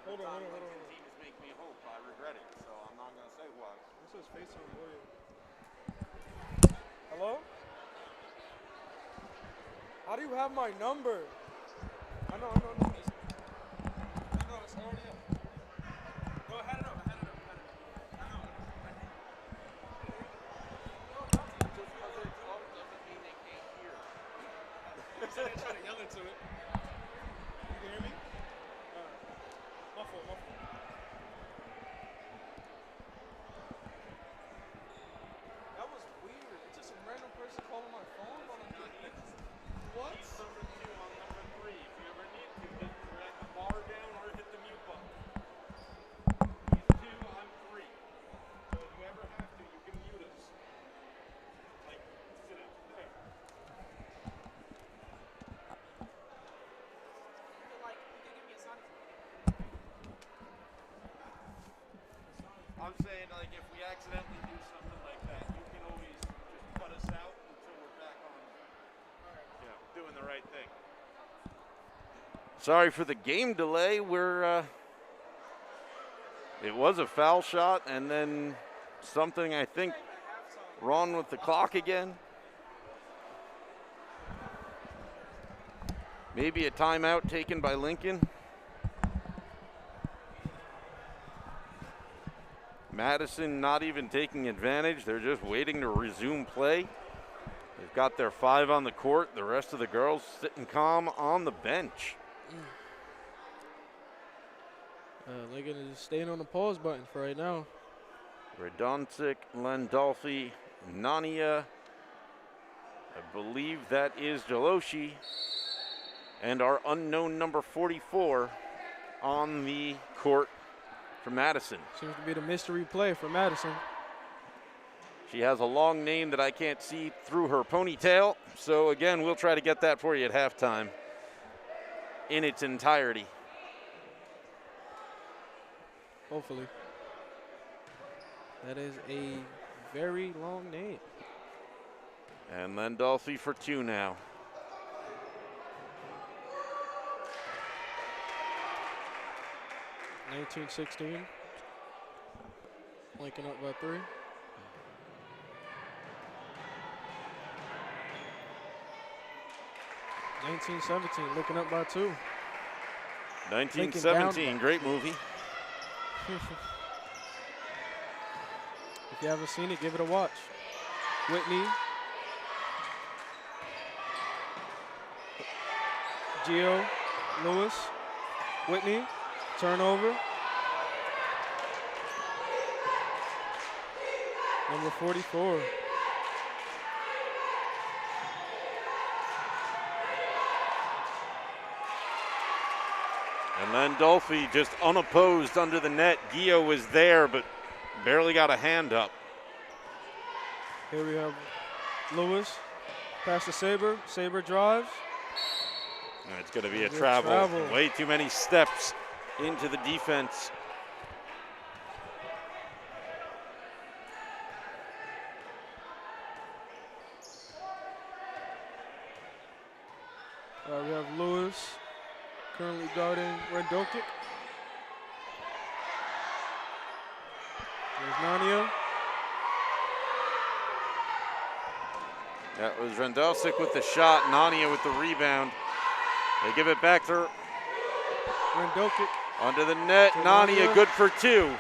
Hold on. Teams make me hope. I regret it, so I'm not going to say why. This is face on William. Hello? How do you have my number? I know. It's already up. Go ahead it up. I know. Just because it's low doesn't mean they can't hear. You said they try to yell into it. You can hear me? Muffle. That was weird. It's just some random person calling my phone. What? He's number 2 on number 3. If you ever need to, just drag the bar down or hit the mute button. He's 2, I'm 3. So if you ever have to, you can mute us. Like, sit it there. I'm saying, like, if we accidentally do something like that, you can always just cut us out until we're back on, doing the right thing. Sorry for the game delay. It was a foul shot, and then something, I think, wrong with the clock again. Maybe a timeout taken by Lincoln. Madison not even taking advantage. They're just waiting to resume play. They've got their 5 on the court. The rest of the girls sitting calm on the bench. Lincoln is staying on the pause button for right now. Radoncic, Landolfi, Nania. I believe that is Jaloshi. And our unknown number 44 on the court for Madison. Seems to be the mystery play for Madison. She has a long name that I can't see through her ponytail. So again, we'll try to get that for you at halftime in its entirety. Hopefully. That is a very long name. And Landolfi for 2 now. (1916). Lincoln up by 3. (1917). Lincoln up by 2. 1917, great movie. If you haven't seen it, give it a watch. Whitney. Gio Lewis. Whitney. Turnover. Number 44. And Landolfi just unopposed under the net. Gio was there, but barely got a hand up. Here we have Lewis. Pass to Saber. Saber drives. And it's going to be a travel. Way too many steps into the defense. We have Lewis currently guarding Rendokic. There's Nania. That was Rendelsik with the shot, Nania with the rebound. They give it back to Rendokic. under the net. Nania good for 2.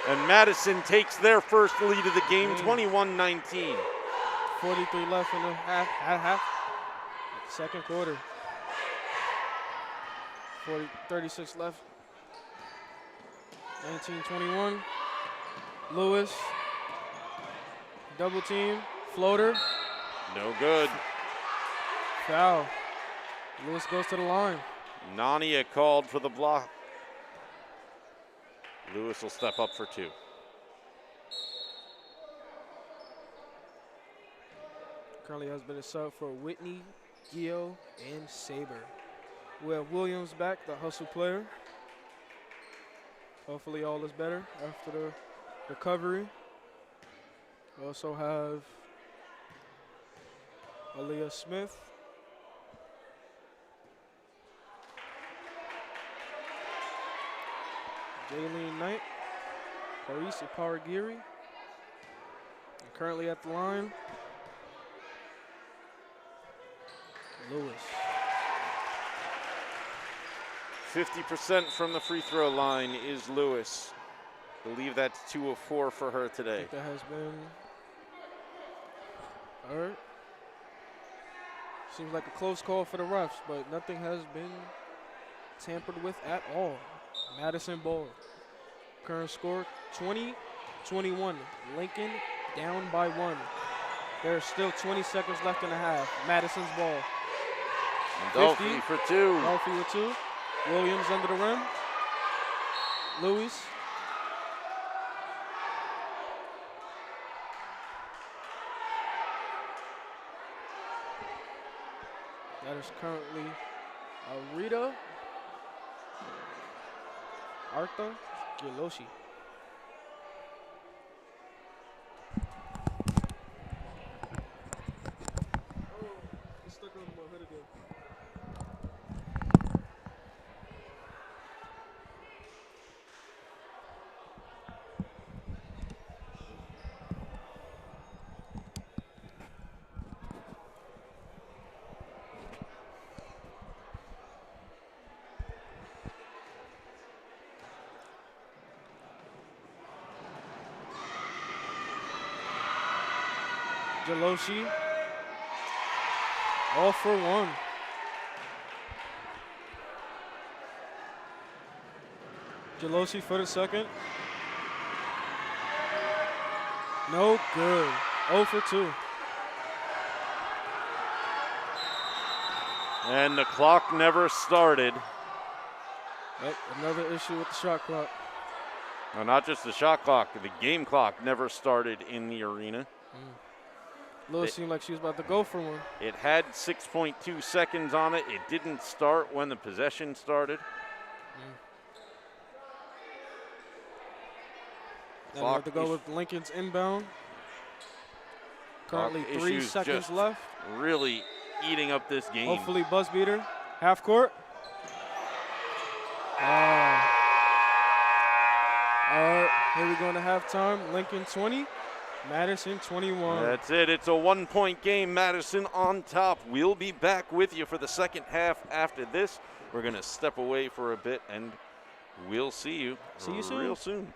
And Madison takes their first lead of the game, 21-19. 43 left in the half. Second quarter. 36 left. 19-21. Lewis. Double team. Floater. No good. Foul. Lewis goes to the line. Nania called for the block. Lewis will step up for 2. Currently has been a sub for Whitney, Gio, and Saber. We have Williams back, the hustle player. Hopefully all is better after the recovery. We also have Aaliyah Smith. Jaylene Knight. Parisi Paragiri. Currently at the line, Lewis. 50% from the free throw line is Lewis. Believe that's 2 of 4 for her I today. think that has been, all right. Seems like a close call for the refs, but nothing has been tampered with at all. Madison ball. Current score 20-21. Lincoln down by 1. There's still 20 seconds left in the half. Madison's ball. Dolphy for 2. Dolphy with 2. Williams under the rim. Lewis. That is currently Artha Giloshi. Jaloshi. All for one. Jaloshi for the second. No good. 0 for 2. And the clock never started. Yep, another issue with the shot clock. Well, not just the shot clock, the game clock never started in the arena. Lil seemed like she was about to go for one. It had 6.2 seconds on it. It didn't start when the possession started. Now we have to go with Lincoln's inbound. Currently Clock 3 issues seconds just left. Really eating up this game. Hopefully buzz beater. Half court. All right, here we go to halftime. Lincoln 20, Madison 21. That's it. It's a 1-point game. Madison on top. We'll be back with you for the second half after this. We're going to step away for a bit, and we'll see you real soon.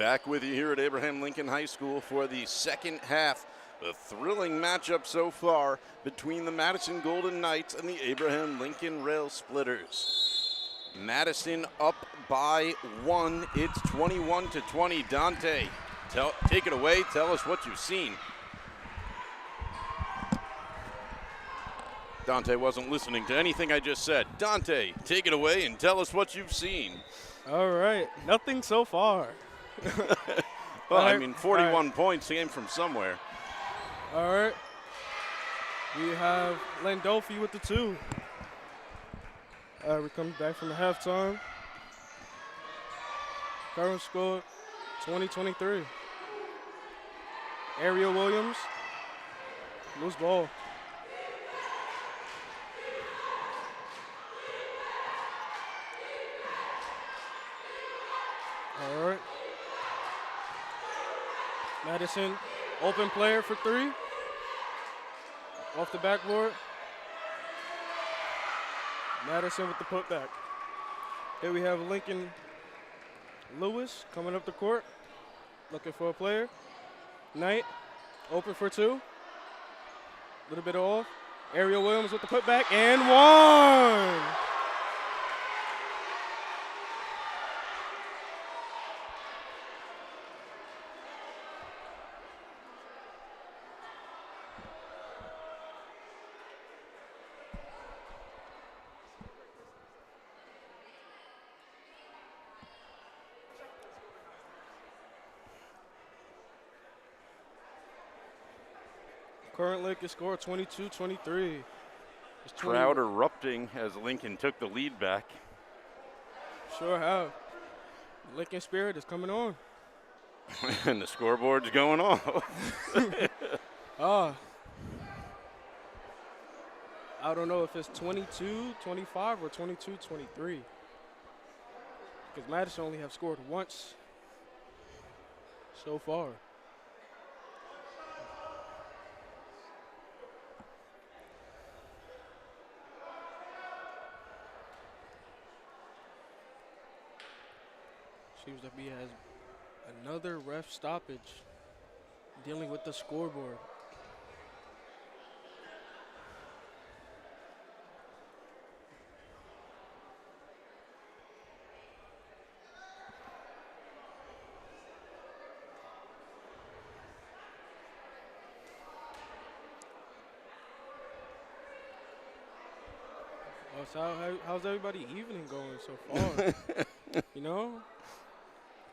Back with you here at Abraham Lincoln High School for the second half. A thrilling matchup so far between the Madison Golden Knights and the Abraham Lincoln Rail Splitters. Madison up by 1. It's 21-20. Dante, take it away. Tell us what you've seen. Dante wasn't listening to anything I just said. Dante, take it away and tell us what you've seen. All right, nothing so far. Well, I mean, 41 points came from somewhere. All right, we have Landolfi with the 2. We're coming back from the halftime. Current score, 20-23. Ariel Williams, loose ball. All right. Madison, open player for 3. Off the backboard. Madison with the putback. Here we have Lincoln Lewis coming up the court, looking for a player. Knight, open for 2. A little bit off. Ariel Williams with the putback, and 1! Current Lincoln score 22-23. Crowd erupting as Lincoln took the lead back. Sure have. Lincoln spirit is coming on. And the scoreboard's going off. I don't know if it's 22-25 or 22-23. Because Madison only have scored once so far. Seems to be has another ref stoppage dealing with the scoreboard. So how's everybody evening going so far? You know?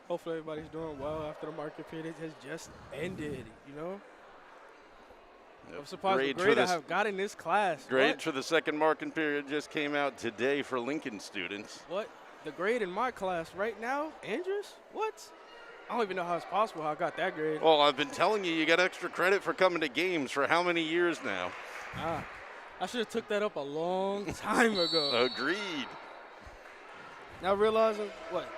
Hopefully everybody's doing well after the market period has just ended, you know? I'm surprised the grade I have got in this class. Grades for the second marking period just came out today for Lincoln students. What? The grade in my class right now? Andrews? What? I don't even know how it's possible how I got that grade. Well, I've been telling you, you got extra credit for coming to games for how many years now? I should have took that up a long time ago. Agreed. Now realizing, what?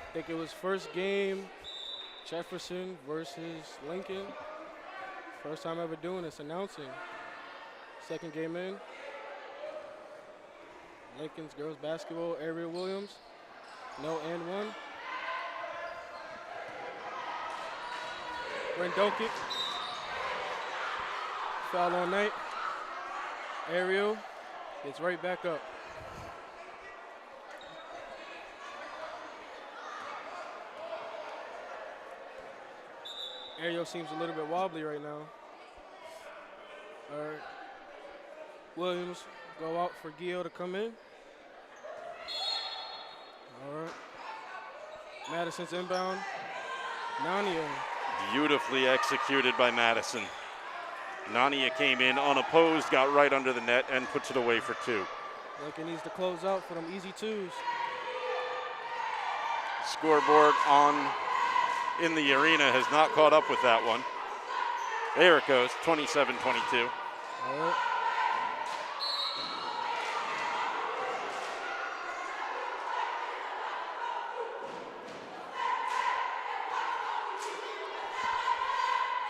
I think it was first game, Jefferson versus Lincoln. First time ever doing this, announcing. Second game in. Lincoln's girls basketball, Ariel Williams. No and 1. Rendokic. Foul on Knight. Ariel gets right back up. Ariel seems a little bit wobbly right now. All right. Williams go out for Gio to come in. All right. Madison's inbound. Nania. Beautifully executed by Madison. Nania came in unopposed, got right under the net, and puts it away for 2. Lincoln needs to close out for them easy 2s. Scoreboard in the arena has not caught up with that one. There it goes, 27-22. All right.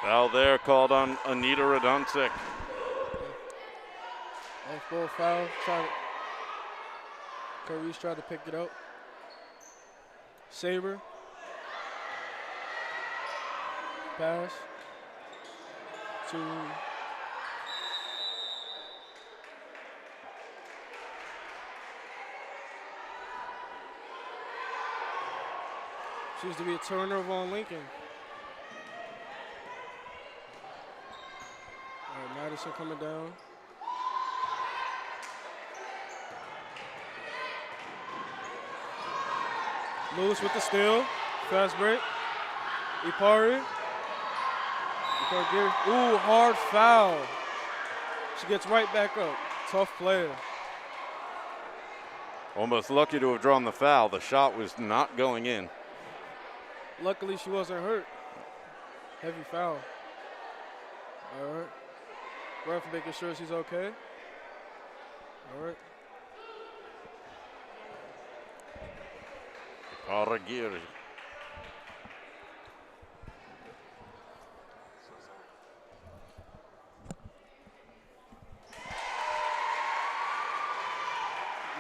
Foul there called on Anita Radoncic. Off-ball foul. Carice tried to pick it up. Saber. pass to seems to be a turnover on Lincoln. All right, Madison coming down. Lewis with the steal. Fast break. Ipari. Ooh, hard foul. She gets right back up. Tough player. Almost lucky to have drawn the foul. The shot was not going in. Luckily, she wasn't hurt. Heavy foul. All right. Ref making sure she's okay. All right. Aragiri.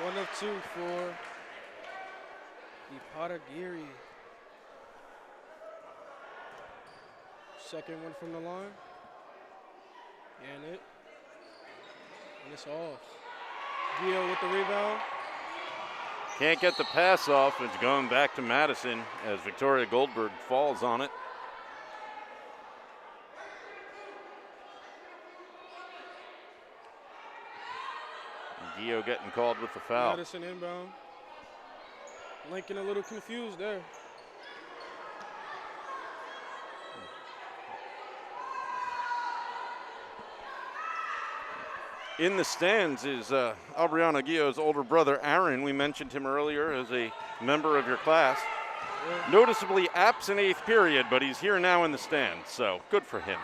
One of two for Ipari. Second one from the line. And it's off. Gio with the rebound. Can't get the pass off. It's going back to Madison as Victoria Goldberg falls on it. Gio getting called with the foul. Madison inbound. Lincoln a little confused there. In the stands is Aubriana Gio's older brother, Aaron. We mentioned him earlier as a member of your class. Yeah. Noticeably absent eighth period, but he's here now in the stands, so good for him.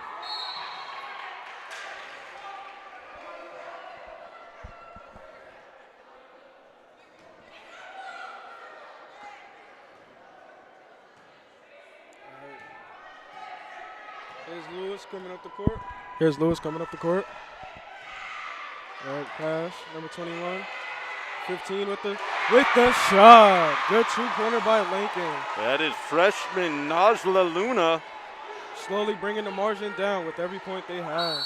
Here's Lewis coming up the court. All right, pass, number 21. 15 with the shot. Good two-pointer by Lincoln. That is freshman Najla Luna. Slowly bringing the margin down with every point they have.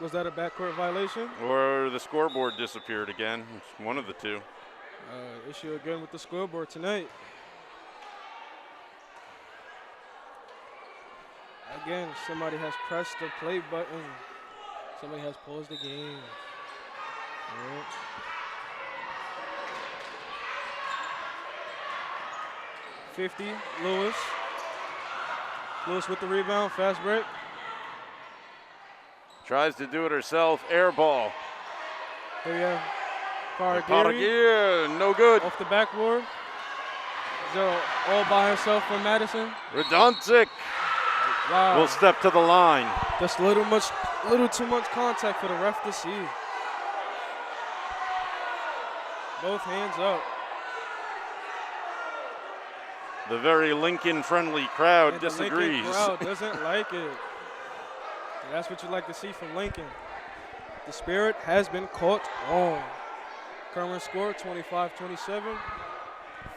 Was that a backcourt violation? Or the scoreboard disappeared again. It's one of the two. Issue again with the scoreboard tonight. Again, somebody has pressed the play button. Somebody has paused the game. All right. .50, Lewis. Lewis with the rebound, fast break. Tries to do it herself, air ball. Here we have Paragiri. Paragiri, no good. Off the backboard. So all by herself from Madison. Radoncic Wow. will step to the line. Just a little too much contact for the ref to see. Both hands up. The very Lincoln-friendly crowd And disagrees. The Lincoln crowd doesn't like it. And that's what you like to see from Lincoln. The spirit has been caught on. Current score 25-27.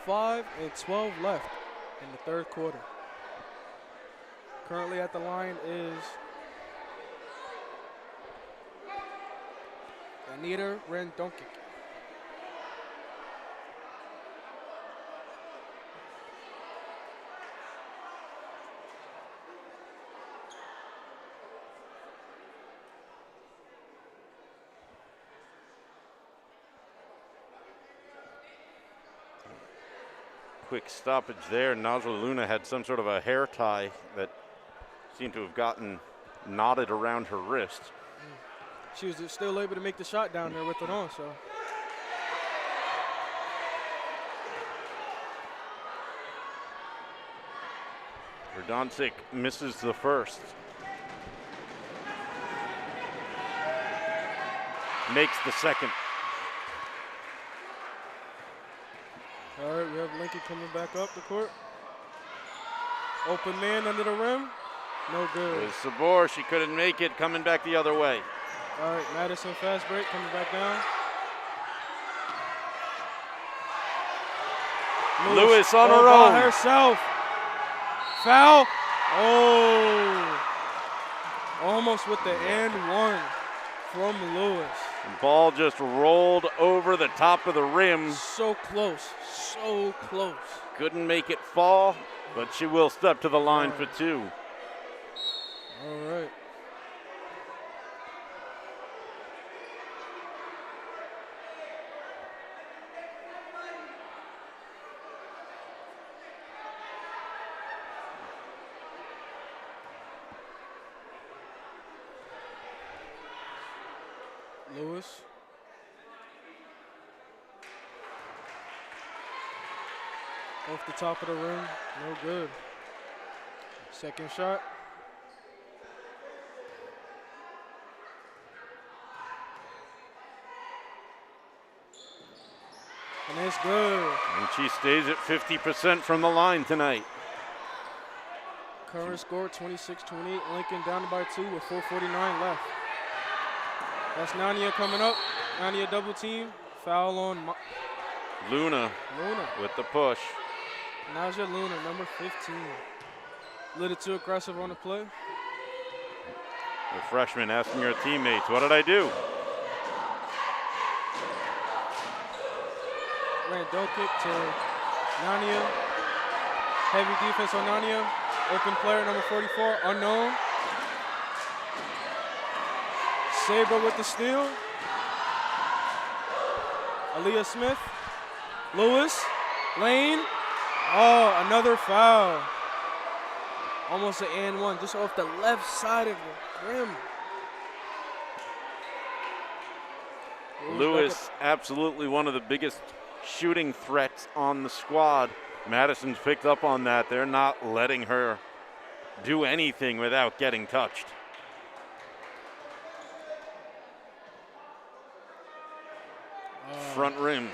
5 and 12 left in the third quarter. Currently at the line is Anita Rendonkic. Quick stoppage there. Najla Luna had some sort of a hair tie that seemed to have gotten knotted around her wrist. She was still able to make the shot down there with it on, so. Radoncic misses the first. Makes the second. All right, we have Lincoln coming back up the court. Open man under the rim. No It good. was Sabor. She couldn't make it. Coming back the other way. All right, Madison fast break coming back down. Lewis on all her by own. herself. Foul. Oh. Almost with the and one from Lewis. The ball just rolled over the top of the rim. So close. So close. Couldn't make it fall, but she will step to the line for two. All right. Lewis. Off the top of the rim, no good. Second shot. And it's good. And she stays at 50% from the line tonight. Current score 26-28. Lincoln down by 2 with 4:49 left. That's Nania coming up. Nania double team. Foul on Luna with the push. Naja Luna, number 15. A little too aggressive on the play. The freshman asking her teammates, what did I do? Ran dunk kick to Nania. Heavy defense on Nania. Open player number 44, unknown. Saber with the steal. Aaliyah Smith. Lewis. Lane. Oh, another foul. Almost an and one, just off the left side of the rim. Lewis, absolutely one of the biggest shooting threats on the squad. Madison's picked up on that. They're not letting her do anything without getting touched. Front rim.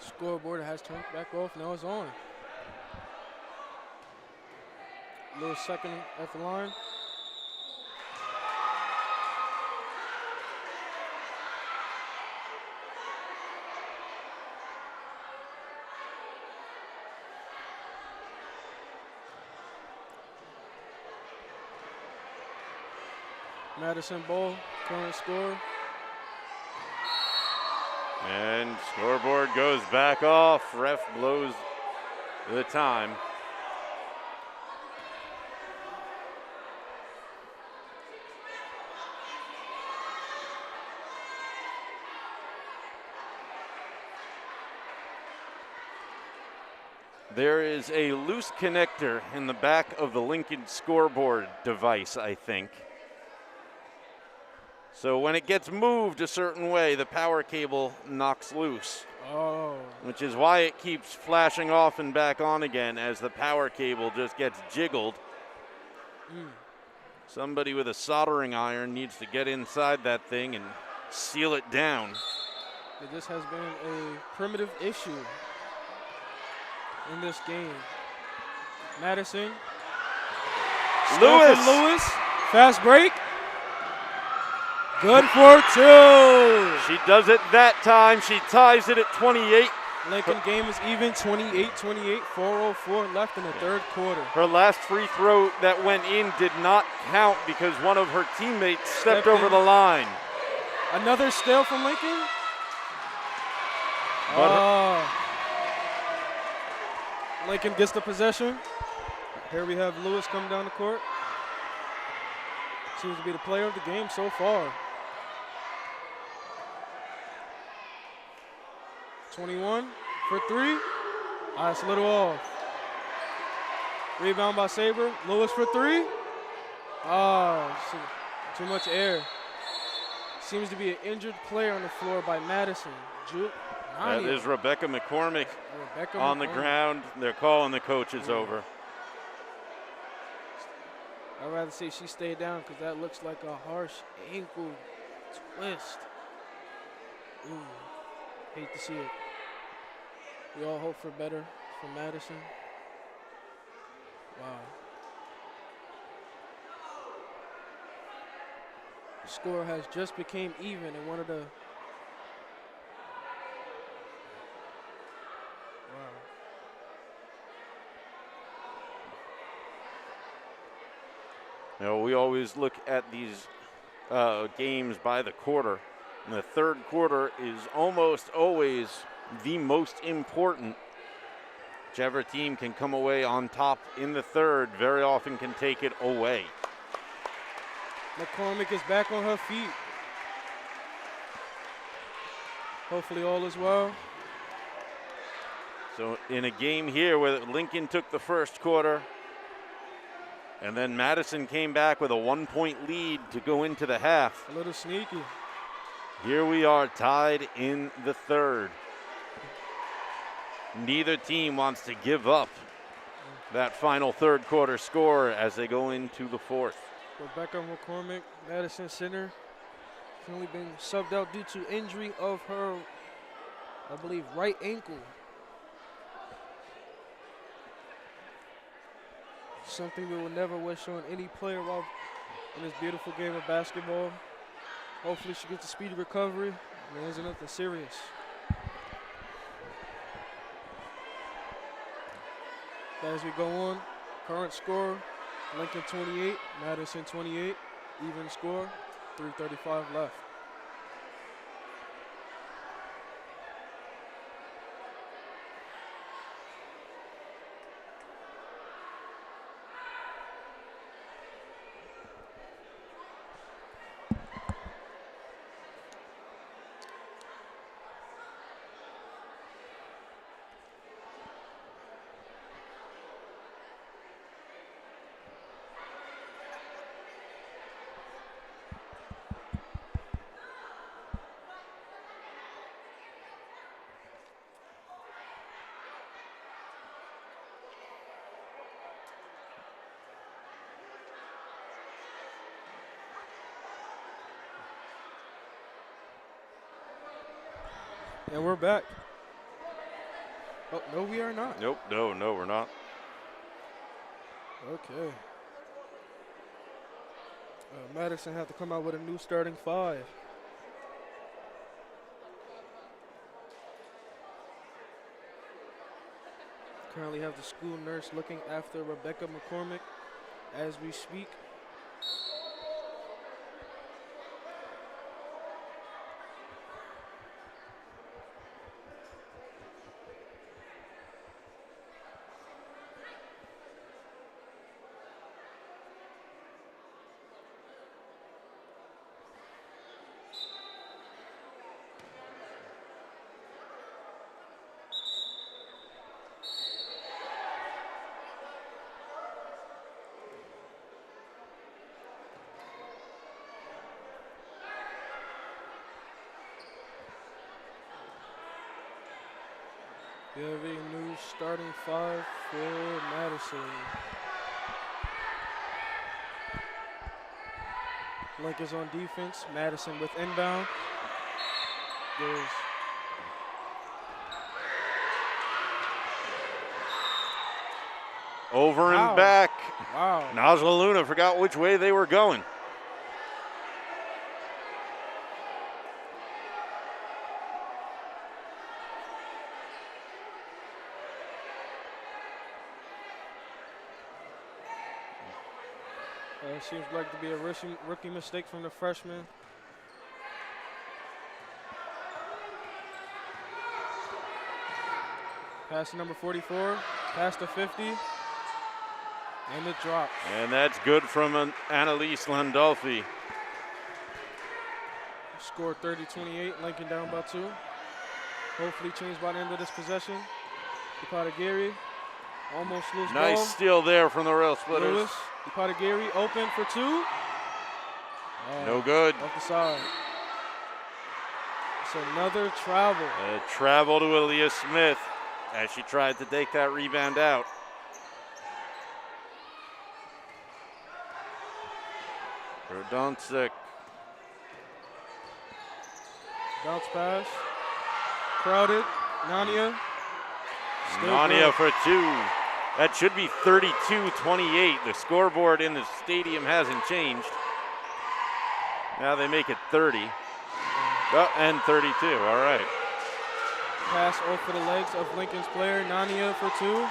Scoreboard has turned back off. Now it's on. Lewis second at the line. Madison ball, current score. And scoreboard goes back off. Ref blows the time. There is a loose connector in the back of the Lincoln scoreboard device, I think. So when it gets moved a certain way, the power cable knocks loose. Oh. Which is why it keeps flashing off and back on again as the power cable just gets jiggled. Somebody with a soldering iron needs to get inside that thing and seal it down. This has been a primitive issue in this game. Madison. Lewis. Fast break. Good for two. She does it that time. She ties it at 28. Lincoln game is even, 28-28, 4:04 left in the third quarter. Her last free throw that went in did not count because one of her teammates stepped over the line. Another steal from Lincoln? Lincoln gets the possession. Here we have Lewis come down the court. Seems to be the player of the game so far. 21 for three. It's a little off. Rebound by Saber. Lewis for three. Too much air. Seems to be an injured player on the floor by Madison. That is Rebecca McCormick on the ground. They're calling the coaches over. I'd rather say she stayed down because that looks like a harsh ankle twist. Ooh, hate to see it. We all hope for better for Madison. Wow. The score has just became even in one of the. Wow. You know, we always look at these games by the quarter, and the third quarter is almost always the most important. Whichever team can come away on top in the third very often can take it away. McCormick is back on her feet. Hopefully all is well. So in a game here where Lincoln took the first quarter, and then Madison came back with a 1-point lead to go into the half. A little sneaky. Here we are tied in the third. Neither team wants to give up that final third quarter score as they go into the fourth. Rebecca McCormick, Madison center, has only been subbed out due to injury of her, I believe, right ankle. Something we will never wish on any player while in this beautiful game of basketball. Hopefully she gets a speedy recovery and it isn't nothing serious. As we go on, current score, Lincoln 28, Madison 28, even score, 3:35 left. And we're back. Oh, no, we are not. Nope, no, we're not. Okay. Madison had to come out with a new starting five. Currently have the school nurse looking after Rebecca McCormick as we speak. We have a new starting five for Madison. Lincoln's on defense. Madison with inbound. There's over and back. Wow. Najla Luna forgot which way they were going. Seems like to be a rookie mistake from the freshman. Pass to number 44, pass to 50, and it drops. And that's good from Annalise Landolfi. Score 30-28, Lincoln down by 2. Hopefully change by the end of this possession. Ipatagiri, almost loose ball. Nice steal there from the Rail Splitters. Lewis, Ipatagiri open for 2. No good. Off the side. It's another travel. A travel to Aaliyah Smith as she tried to take that rebound out. Rodoncic. Bounce pass. Crowded. Nania. Nania for 2. That should be 32-28. The scoreboard in the stadium hasn't changed. Now they make it 30. Oh, and 32, all right. Pass over the legs of Lincoln's player, Nania for 2.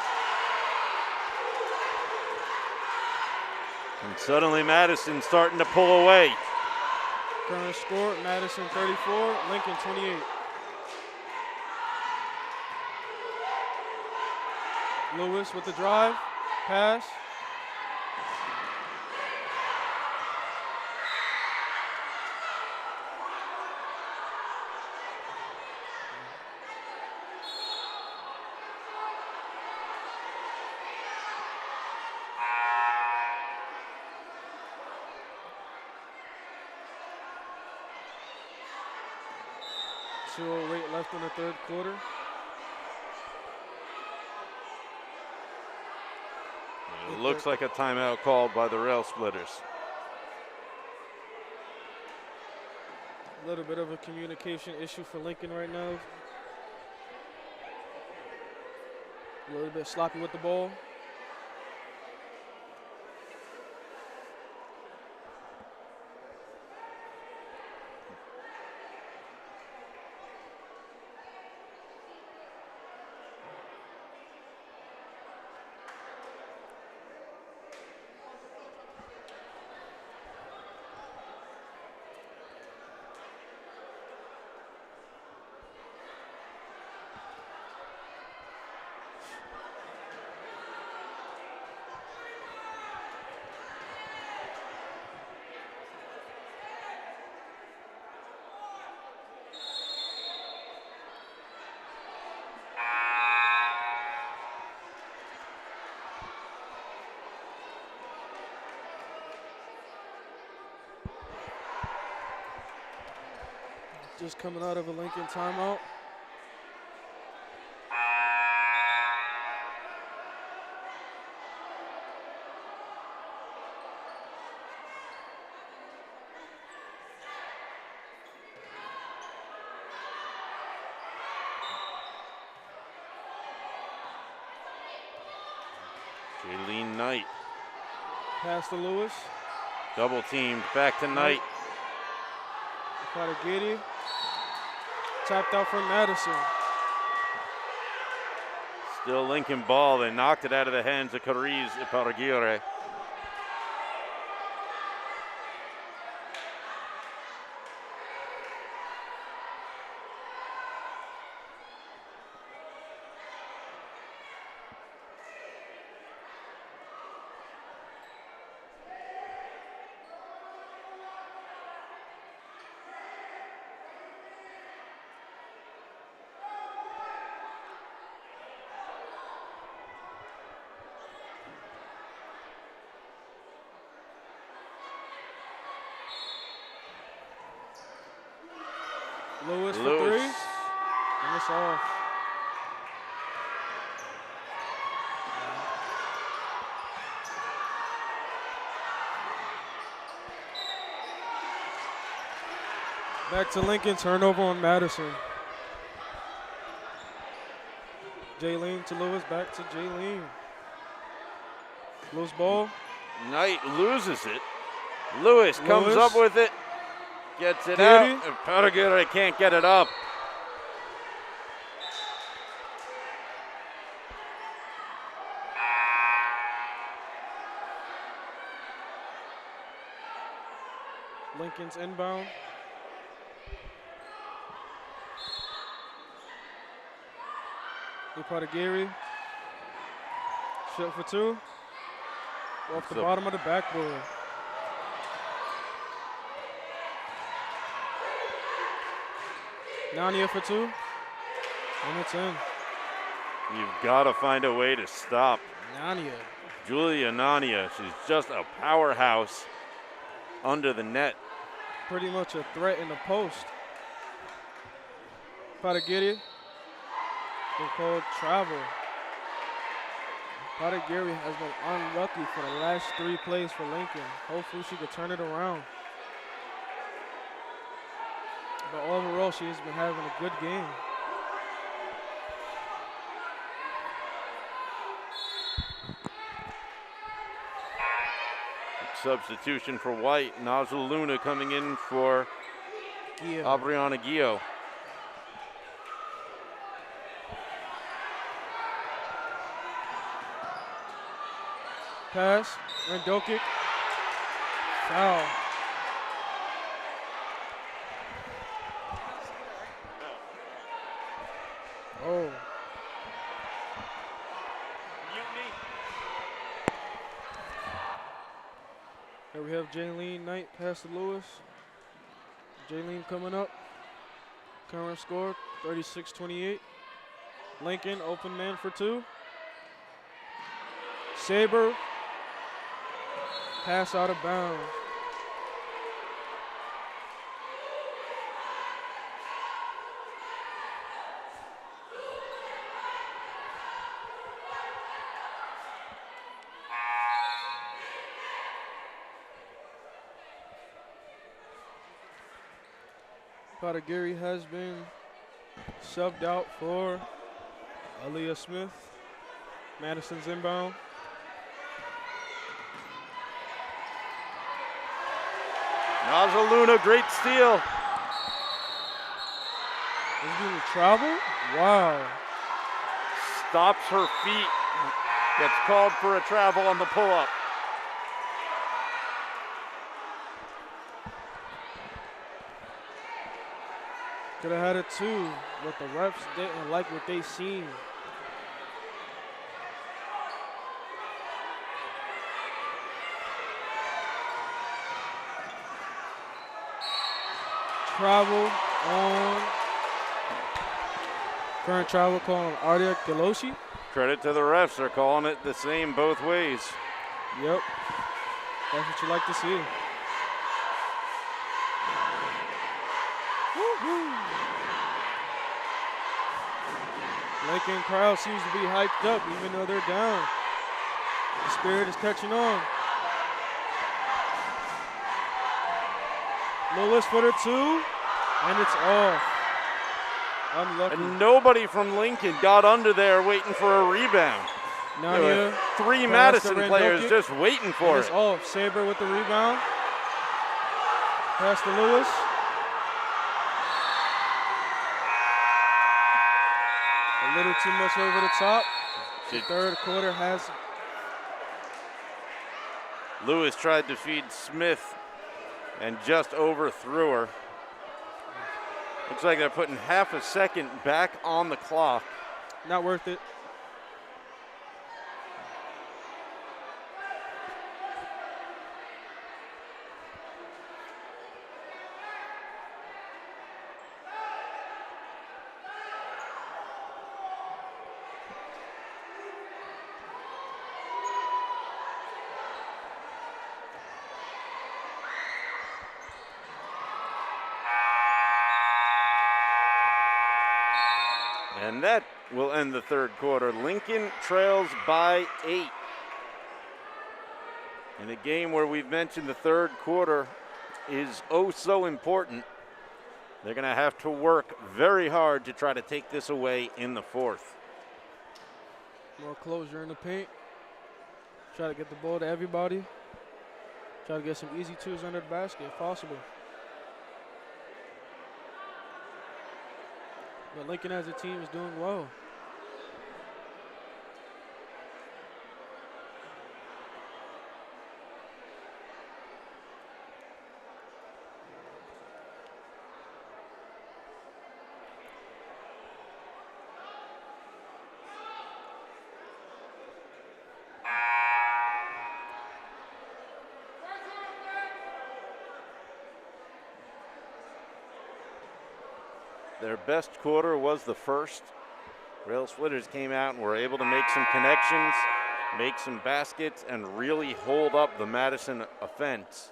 And suddenly Madison starting to pull away. Current score, Madison 34, Lincoln 28. Lewis with the drive, pass. .208 left in the third quarter. It looks like a timeout called by the Rail Splitters. A little bit of a communication issue for Lincoln right now. A little bit sloppy with the ball. Just coming out of a Lincoln timeout. Jaylene Knight. Pass to Lewis. Double teamed, back to Knight. Patagiri. Tapped out from Madison. Still Lincoln ball. They knocked it out of the hands of Cariz Iparagire. Lewis for three. And it's off. Back to Lincoln, turnover on Madison. Jaylene to Lewis, back to Jaylene. Loose ball. Knight loses it. Lewis comes up with it. Gets it out, and Patagiri can't get it up. Lincoln's inbound. Patagiri. Shot for two. Off the bottom of the backboard. Nania for two, and it's in. You've got to find a way to stop Nania. Julia Nania. She's just a powerhouse under the net. Pretty much a threat in the post. Patagiri. Been called travel. Patagiri has been unlucky for the last three plays for Lincoln. Hopefully she could turn it around. But overall, she has been having a good game. Substitution for White. Nazul Luna coming in for Abriana Gio. Pass, Randokic, Foul. Oh. Here we have Jaylene Knight pass to Lewis. Jaylene coming up. Current score 36-28. Lincoln open man for two. Saber. Pass out of bounds. Gary has been subbed out for Aaliyah Smith. Madison's inbound. Nazaluna, great steal. Is he in travel? Wow. Stops her feet. Gets called for a travel on the pull-up. Could have had it too, but the refs didn't like what they seen. Travel on. Current travel call on Ardia Galoshi. Credit to the refs. They're calling it the same both ways. Yep. That's what you like to see. Lincoln crowd seems to be hyped up even though they're down. The spirit is catching on. Lewis for the two, and it's off. Unlucky. And nobody from Lincoln got under there waiting for a rebound. Now There were three Madison players just waiting for it. It's off. Saber with the rebound. Pass to Lewis. A little too much over the top. The third quarter has. Lewis tried to feed Smith and just overthrew her. Looks like they're putting half a second back on the clock. Not worth it. And that will end the third quarter. Lincoln trails by 8. In a game where we've mentioned the third quarter is oh so important, they're going to have to work very hard to try to take this away in the fourth. More closure in the paint. Try to get the ball to everybody. Try to get some easy twos under the basket if possible. But Lincoln as a team is doing well. Their best quarter was the first. Rail Splitters came out and were able to make some connections, make some baskets, and really hold up the Madison offense.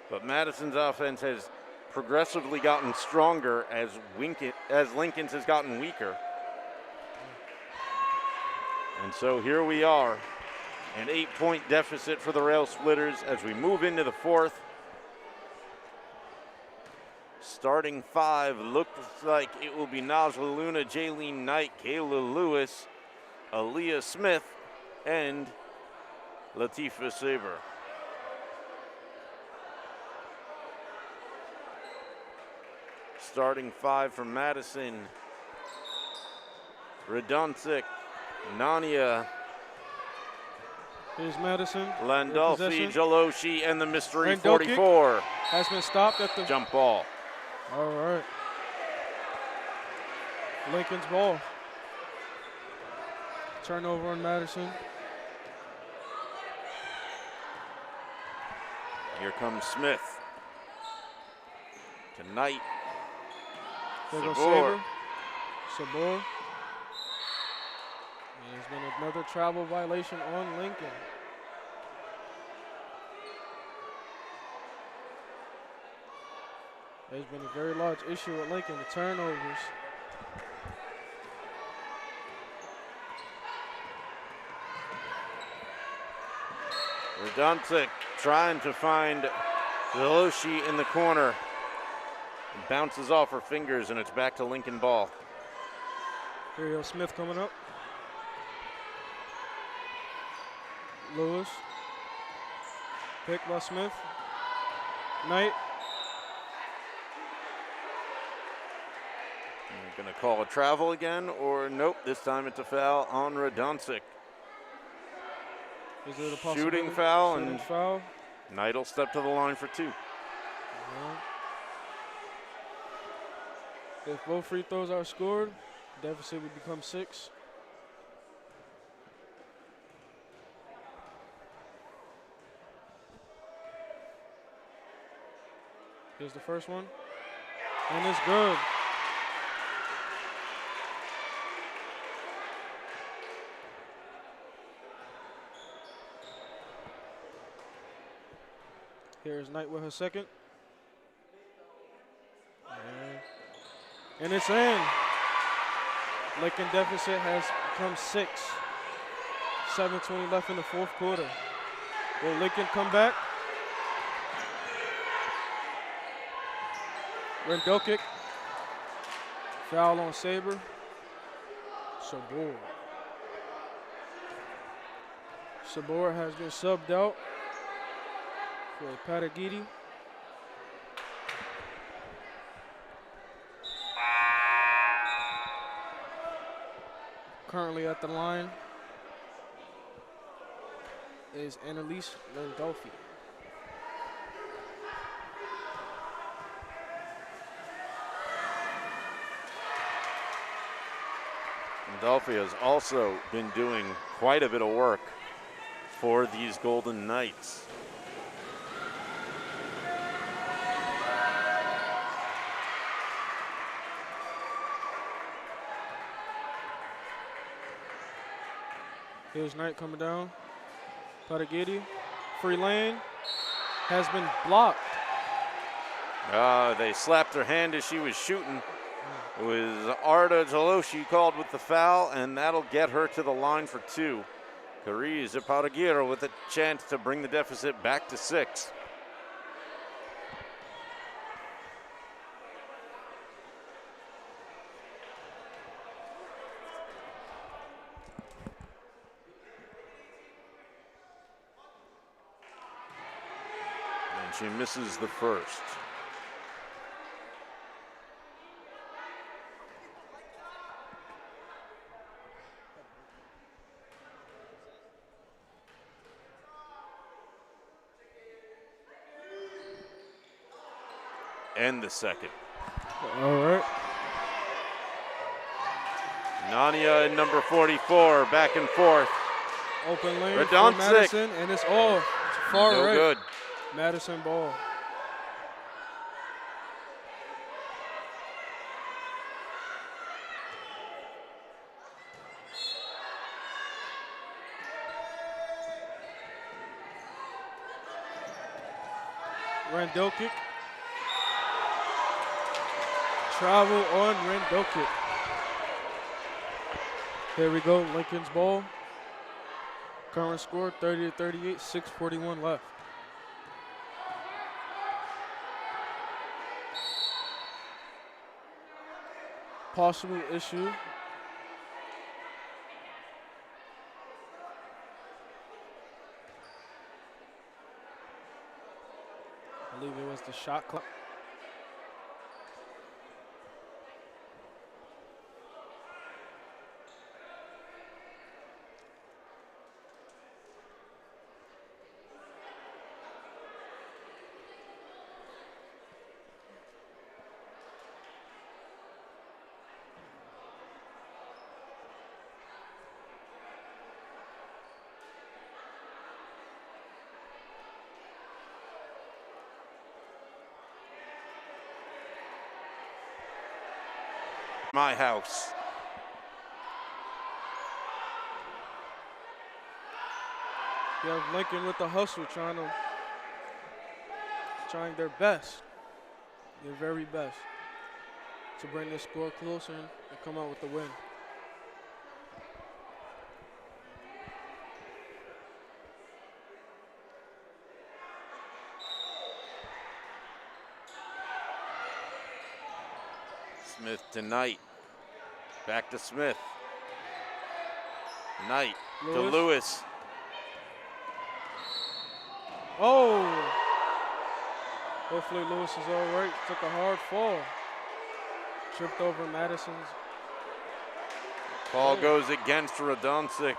But Madison's offense has progressively gotten stronger as Lincoln's has gotten weaker. And so here we are, an 8-point deficit for the Rail Splitters as we move into the fourth. Starting 5 looks like it will be Najla Luna, Jaylene Knight, Kayla Lewis, Aaliyah Smith, and Latifa Saber. Starting 5 from Madison, Radoncic, Nania, Here's Madison. Landolfi, Jaloshi, and the mystery Randall 44. Has been stopped at the Jump ball. All right. Lincoln's ball. Turnover on Madison. Here comes Smith. Tonight. There goes Sabor. Sabor. And there's been another travel violation on Lincoln. There's been a very large issue with Lincoln, the turnovers. Radoncic trying to find Veloshi in the corner. It bounces off her fingers, and it's back to Lincoln ball. Here goes Smith coming up. Lewis. Picked by Smith. Knight. They're going to call a travel again, or nope, this time it's a foul on Radoncic. Is it a possibility? Shooting foul, Shooting and foul. Knight will step to the line for 2. If both free throws are scored, deficit would become 6. Here's the first one. And it's good. Here's Knight with her second. And it's in. Lincoln deficit has become 6. 7:20 left in the fourth quarter. Will Lincoln come back? Rendell kick. Foul on Saber. Sabor. Sabor has been subbed out for Patagiti. Currently at the line is Annalise Landolfi. Landolfi has also been doing quite a bit of work for these Golden Knights. Here's Knight coming down. Patagiti. Free lane. Has been blocked. They slapped her hand as she was shooting. It was Arda Jaloshi called with the foul, and that'll get her to the line for 2. Cariz Patagiro with a chance to bring the deficit back to 6. And she misses the first. And the second. All right. Nania and number 44 back and forth. Open lane for Radoncic. Madison, and it's off. Far No right. good. Madison ball. Randall kick. Travel on Randall kick. Here we go, Lincoln's ball. Current score 30-38, 6:41 left. Possible issue. I believe it was the shot clock. my house. You have Lincoln with the hustle, trying their best, their very best, to bring this score closer and come out with the win. Smith to Knight. Back to Smith. Knight to Lewis. Oh! Hopefully Lewis is all right. Took a hard fall. Tripped over Madison's. Ball goes against Radoncic.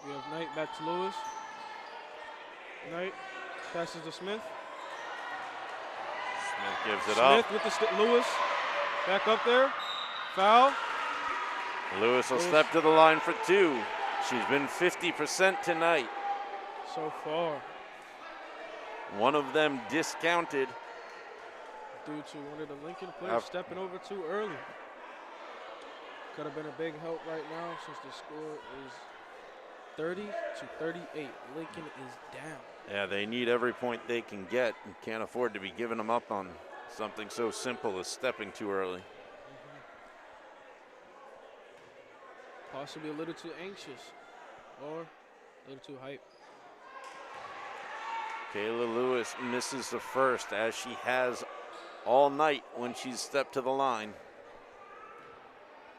We have Knight back to Lewis. Knight passes to Smith. Smith gives it up. Smith with the Lewis. Back up there. Foul. Lewis will step to the line for 2. She's been 50% tonight. So far. One of them discounted. Due to one of the Lincoln players stepping over too early. Could have been a big help right now since the score is 30-38. Lincoln is down. Yeah, they need every point they can get and can't afford to be giving them up on something so simple as stepping too early. Possibly a little too anxious or a little too hyped. Kayla Lewis misses the first, as she has all night when she's stepped to the line.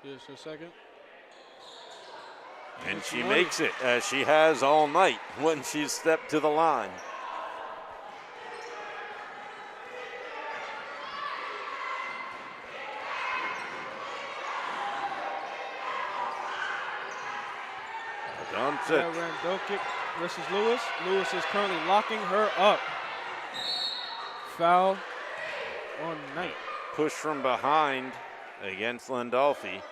Here's her second. And she makes it, as she has all night when she's stepped to the line. Randokic versus Lewis. Lewis is currently locking her up. Foul on Knight. Push from behind against Landolfi.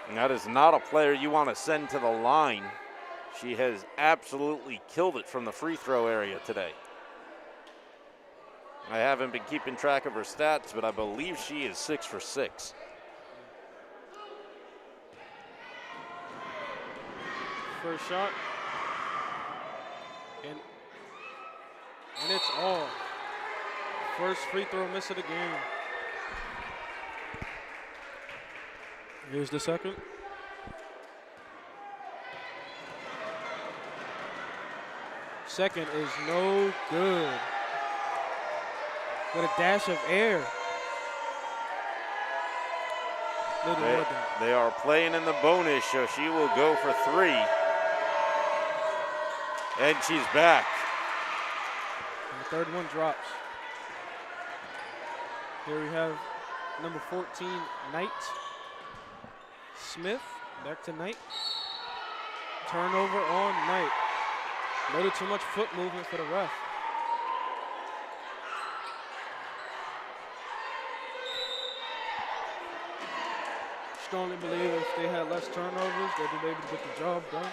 And that is not a player you want to send to the line. She has absolutely killed it from the free throw area today. I haven't been keeping track of her stats, but I believe she is 6 for 6. First shot. And it's all. First free throw miss of the game. Here's the second. Second is no good. With a dash of air. They are playing in the bonus, so she will go for 3. And she's back. And the third one drops. Here we have number 14, Knight. Smith, back to Knight. Turnover on Knight. A little too much foot movement for the ref. Strongly believe if they had less turnovers, they'd be able to get the job done.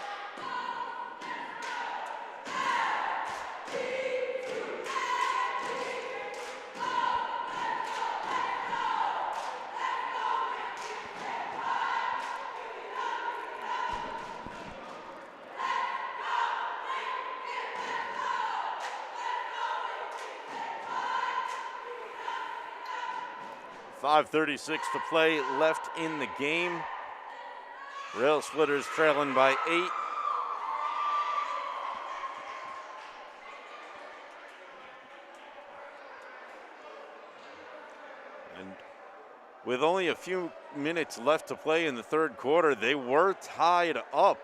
.536 to play left in the game. Rail Splitters trailing by 8. And with only a few minutes left to play in the third quarter, they were tied up.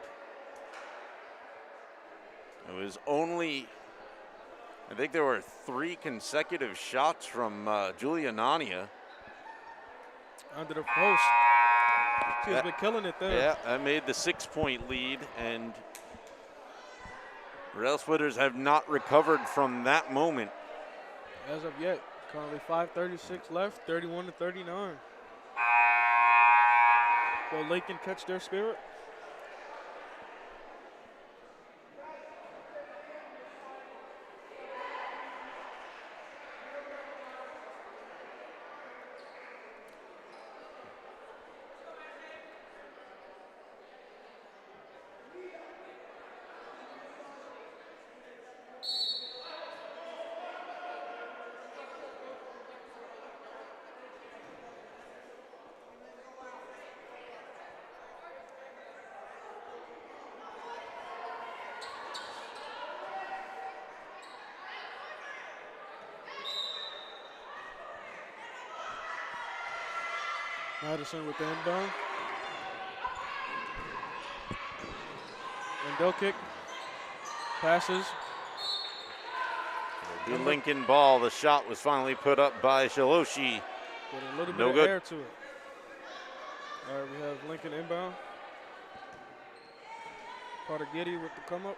It was only, I think there were 3 consecutive shots from Julia Nania. Under the post. She's been killing it there. Yeah, that made the 6-point lead, and Rail Splitters have not recovered from that moment. As of yet, currently 5:36 left, 31-39. Will Lincoln catch their spirit? Madison with the inbound. And they'll kick. Passes. The Lincoln ball. The shot was finally put up by Shaloshi. With a little bit No of good. air to it. All right, we have Lincoln inbound. Carter Giddy with the come up.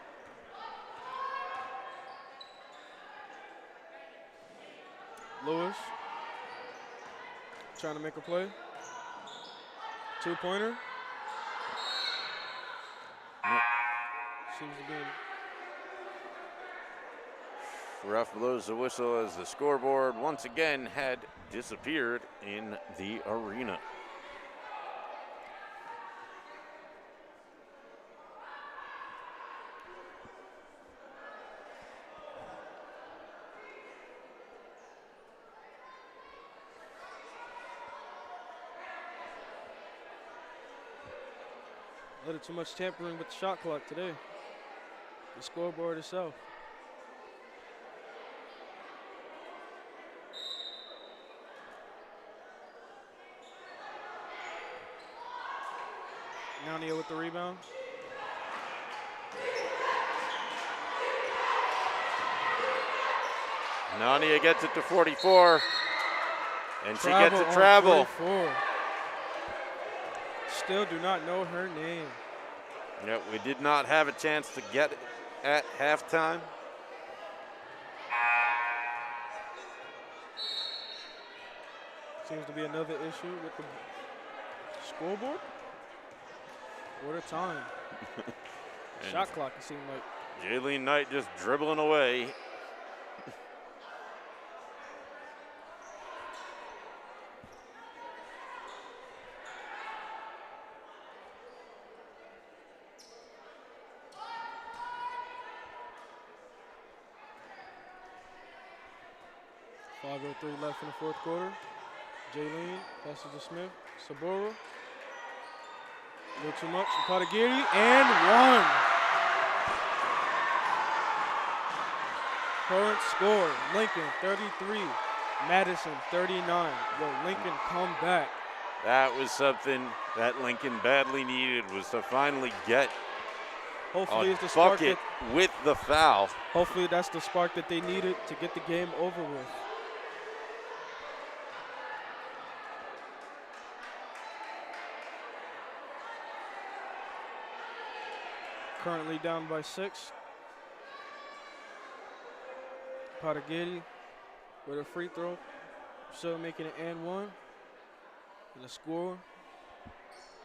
Lewis trying to make a play. Two-pointer. Seems to be. Ref blows the whistle as the scoreboard once again had disappeared in the arena. A little too much tampering with the shot clock today. The scoreboard itself. Nania with the rebound. Nania gets it to 44, and she gets a travel. 44. Still do not know her name. Yep, we did not have a chance to get it at halftime. Seems to be another issue with the scoreboard. What a time. Shot clock, it seemed like. Jaylene Knight just dribbling away. .503 left in the fourth quarter. Jaylene passes to Smith. Sabora. A little too much. Patagiri and one. Current score, Lincoln 33, Madison 39. Will Lincoln come back? That was something that Lincoln badly needed, was to finally get Hopefully a it's the spark bucket with the foul. Hopefully that's the spark that they needed to get the game over with. Currently down by 6. Patagiri with a free throw. So making it and one. And the score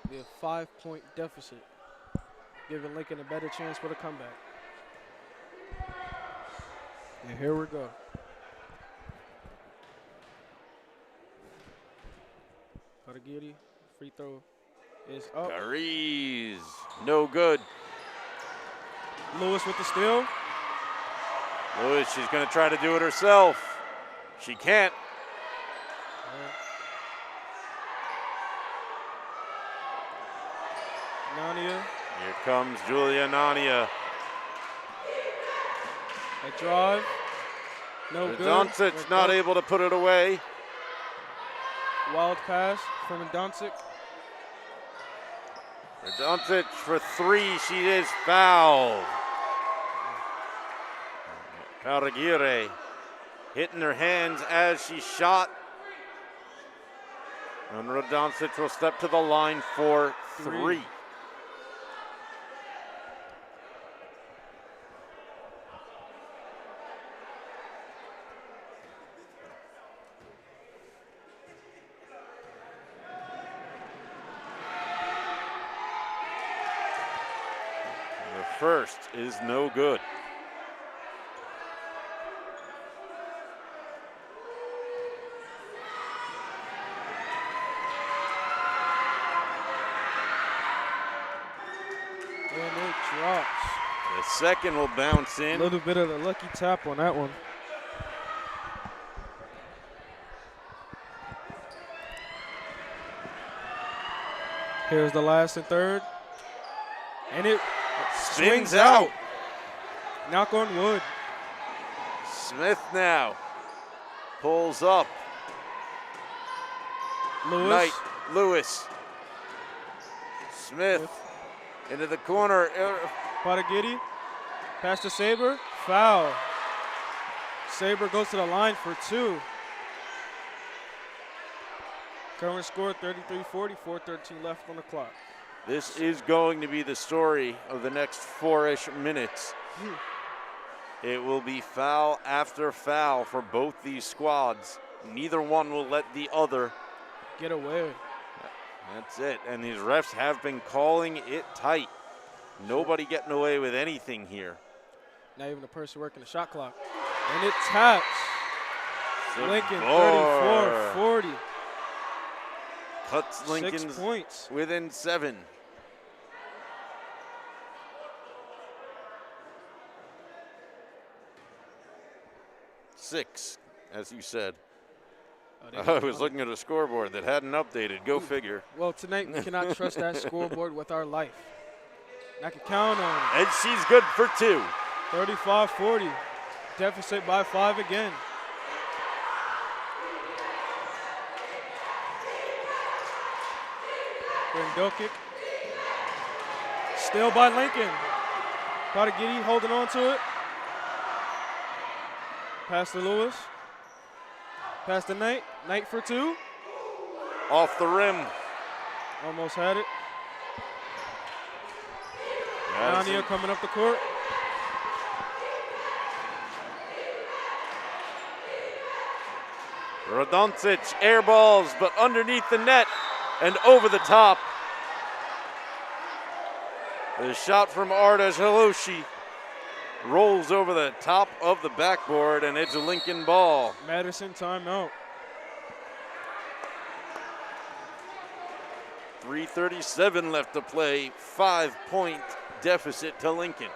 will be a 5-point deficit, giving Lincoln a better chance for the comeback. And here we go. Patagiri, free throw is up. Cariz, no good. Lewis with the steal. Lewis, she's going to try to do it herself. She can't. Nania. Here comes Julia Nania. A drive. No good. Doncic not able to put it away. Wild pass from Doncic. Doncic for 3. She is fouled. Caragire hitting her hands as she shot. And Doncic will step to the line for 3. first is no good. And it drops. The second will bounce A in. little bit of a lucky tap on that one. Here's the last and third. And it Spins out. Knock on wood. Smith now pulls up. Lewis. Lewis. Smith into the corner. Patagiti. Pass to Saber. Foul. Saber goes to the line for two. Current score 33-40, 4:13 left on the clock. This is going to be the story of the next 4-ish minutes. It will be foul after foul for both these squads. Neither one will let the other get away. That's it. And these refs have been calling it tight. Nobody getting away with anything here. Not even the person working the shot clock. And it taps. Lincoln 34-40. Cuts Lincoln's 6 points. within 7. Six, as you said. I was looking at a scoreboard that hadn't updated. Go figure. Well, tonight we cannot trust that scoreboard with our life. I can count on it. And she's good for 2. 35-40. Deficit by 5 again. Brendokic. Still by Lincoln. Patagiti holding on to it. Pass to Lewis. Pass to Knight. Knight for 2. Off the rim. Almost had it. Madison. Ania coming up the court. Radoncic air balls, but underneath the net and over the top. The shot from Arda Jaloshi rolls over the top of the backboard, and it's a Lincoln ball. Madison timeout. 3:37 left to play. 5-point deficit to Lincoln.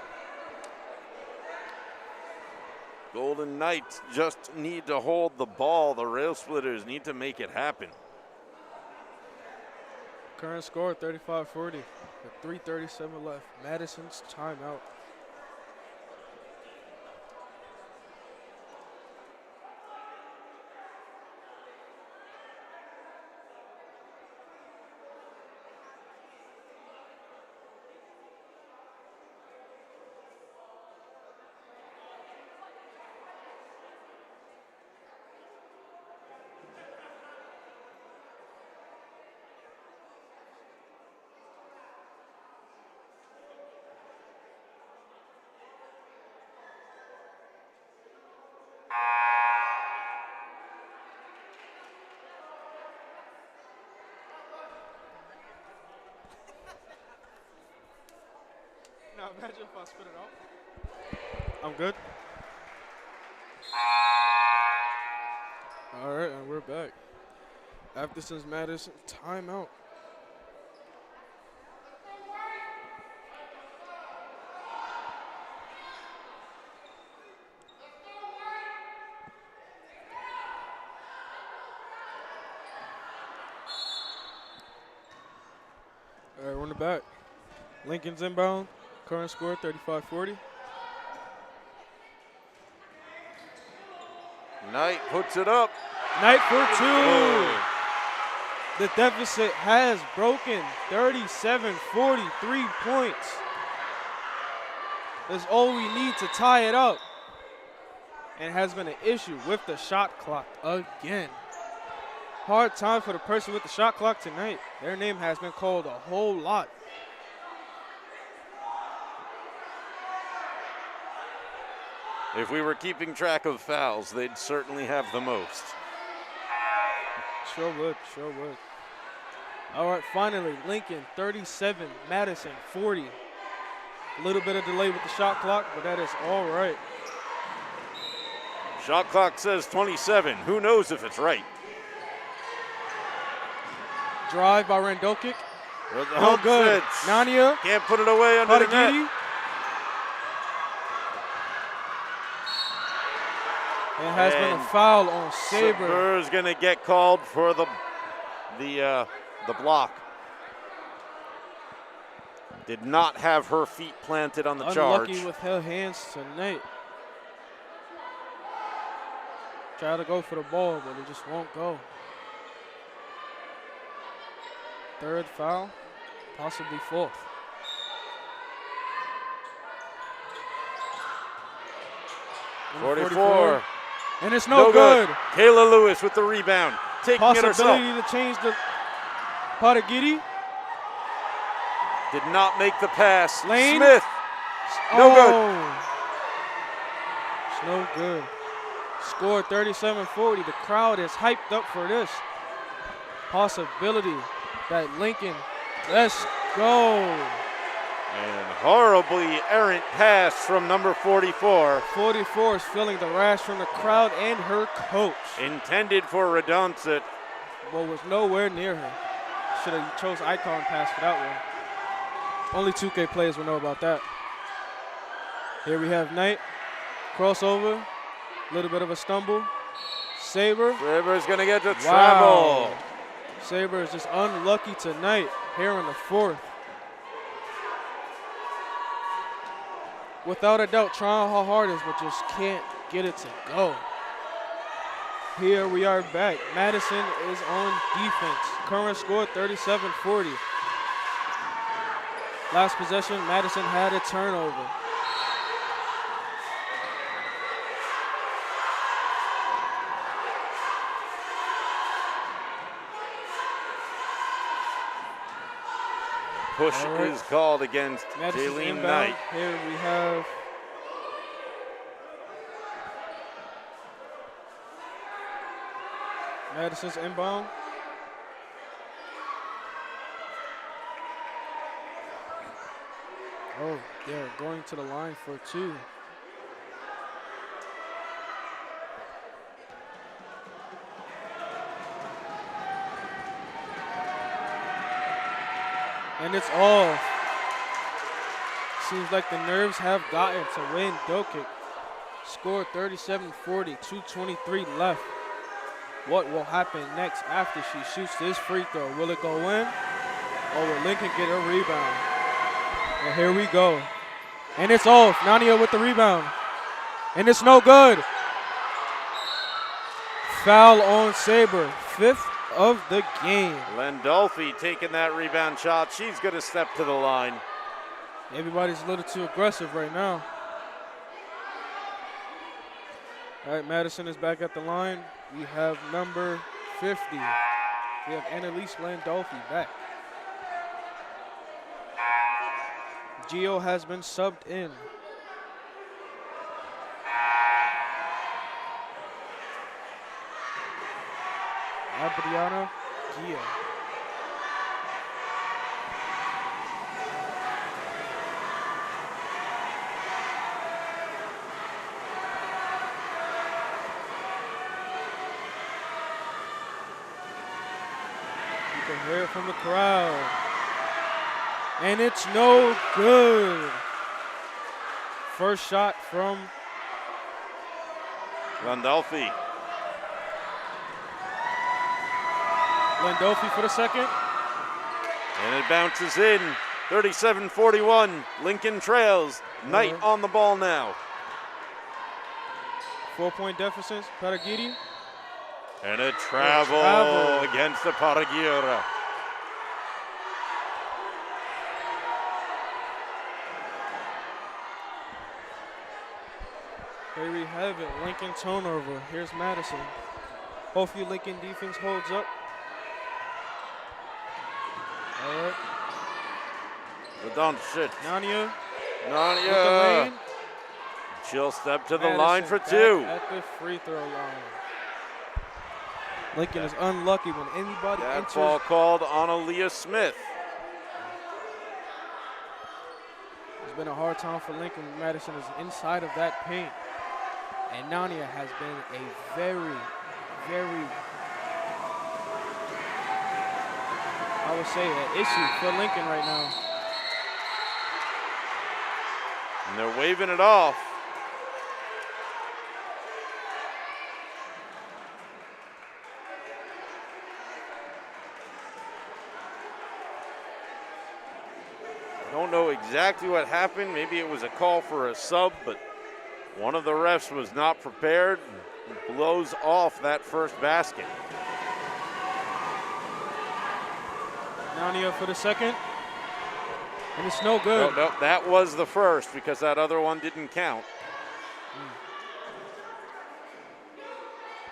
Golden Knights just need to hold the ball. The Rail Splitters need to make it happen. Current score 35-40 with 3:37 left. Madison's timeout. Now imagine if I spit it out. I'm good. All right, and we're back. After since Madison timeout. All right, we're in the back. Lincoln's inbound. Current score 35-40. Knight puts it up. Knight for 2. The deficit has broken. 37-40, 3 points. That's all we need to tie it up. And has been an issue with the shot clock again. Hard time for the person with the shot clock tonight. Their name has been called a whole lot. If we were keeping track of fouls, they'd certainly have the most. Sure would, sure would. All right, finally, Lincoln 37, Madison 40. A little bit of delay with the shot clock, but that is all right. Shot clock says 27. Who knows if it's right? Drive by Randokic. No good. Nania. Can't put it away under the net. It has been a foul on Saber. Saber is going to get called for the block. Did not have her feet planted on the charge. Unlucky with her hands tonight. Try to go for the ball, but it just won't go. Third foul, possibly fourth. Number 44. And it's no good. Kayla Lewis with the rebound. Taking it herself. Possibility to change the Patagiri. Did not make the pass. Lane. Smith. No good. It's no good. Score 37-40. The crowd is hyped up for this. Possibility that Lincoln, let's go. And horribly errant pass from number 44. 44 is feeling the rash from the crowd and her coach. Intended for Radoncic. But was nowhere near her. Should have chose icon pass for that one. Only 2K players will know about that. Here we have Knight. Crossover. A little bit of a stumble. Saber. Saber's going to get the travel. Saber is just unlucky tonight here in the fourth. Without a doubt, trying her hardest, but just can't get it to go. Here we are back. Madison is on defense. Current score 37-40. Last possession, Madison had a turnover. Push is called against Jaylene Knight. Here we have Madison's inbound. Oh, they're going to the line for two. And it's off. Seems like the nerves have gotten to Wayne Dokic. Score 37-40, 2:23 left. What will happen next after she shoots this free throw? Will it go in? Or will Lincoln get a rebound? And here we go. And it's off. Nania with the rebound. And it's no good. Foul on Saber. Fifth of the game. Landolfi taking that rebound shot. She's going to step to the line. Everybody's a little too aggressive right now. All right, Madison is back at the line. We have number 50. We have Annalise Landolfi back. Gio has been subbed in. Adriana Gio. You can hear it from the crowd. And it's no good. First shot from Landolfi. Landolfi for the second. And it bounces in. 37-41. Lincoln trails. Knight on the ball now. 4-point deficit. Patagiri. And a travel against the Paragira. There we have it. Lincoln turnover. Here's Madison. Hopefully Lincoln defense holds up. All right. Radoncic. Nania. Nania. With the lane. She'll step to the Madison line for back two. At the free throw line. Lincoln is unlucky when anybody That enters. ball called on Aaliyah Smith. been a hard time for Lincoln. Madison is inside of that paint. And Nania has been a very, I would say, an issue for Lincoln right now. And they're waving it off. I don't know exactly what happened. Maybe it was a call for a sub, but one of the refs was not prepared and blows off that first basket. Nania for the second. And it's no good. No, that was the first because that other one didn't count.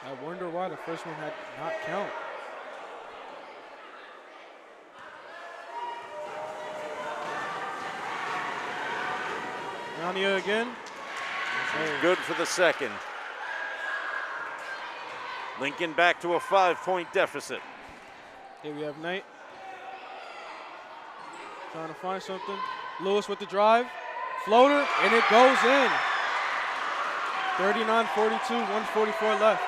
I wonder why the first one had not count. Nania again. Good for the second. Lincoln back to a 5-point deficit. Here we have Knight. Trying to find something. Lewis with the drive. Floater, and it goes in. 39-42, 144 left.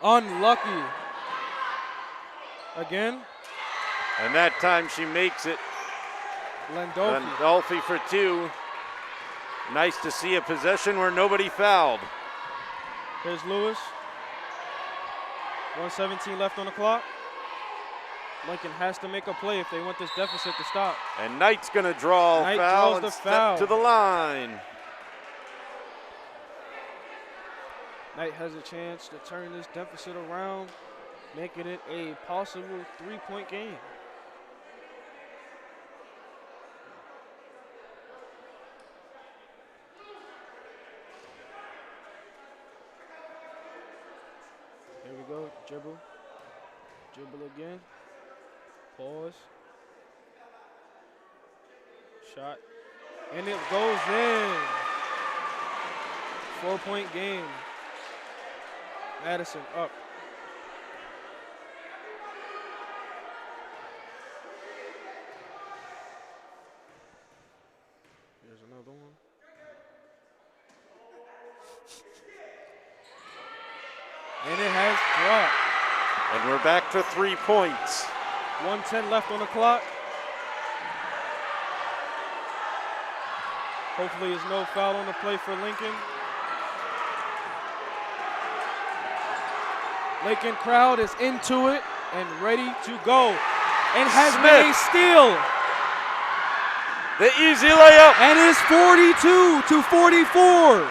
Unlucky. Again. And that time she makes it. Landolfi for two. Nice to see a possession where nobody fouled. Here's Lewis. 1:17 left on the clock. Lincoln has to make a play if they want this deficit to stop. And Knight's going to draw Knight foul draws and the step foul. to the line. Knight has a chance to turn this deficit around, making it a possible 3-point game. Here we go, dribble. Dribble again. Pause. Shot. And it goes in. 4-point game. Madison up. Here's another one. And it has dropped. And we're back to 3 points. 1:10 left on the clock. Hopefully there's no foul on the play for Lincoln. Lincoln crowd is into it and ready to go. And has made a steal. The easy layup. And it's 42-44.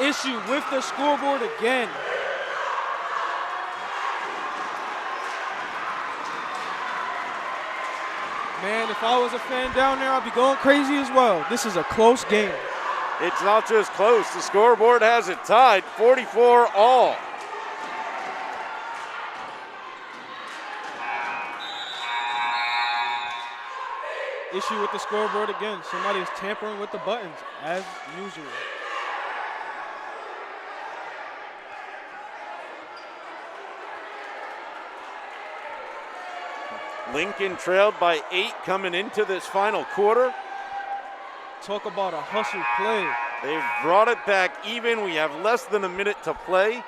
Issue with the scoreboard again. Man, if I was a fan down there, I'd be going crazy as well. This is a close game. It's not just close. The scoreboard has it tied, 44 all. Issue with the scoreboard again. Somebody is tampering with the buttons, as usual. Lincoln trailed by 8 coming into this final quarter. Talk about a hustle play. They've brought it back even. We have less than a minute to play.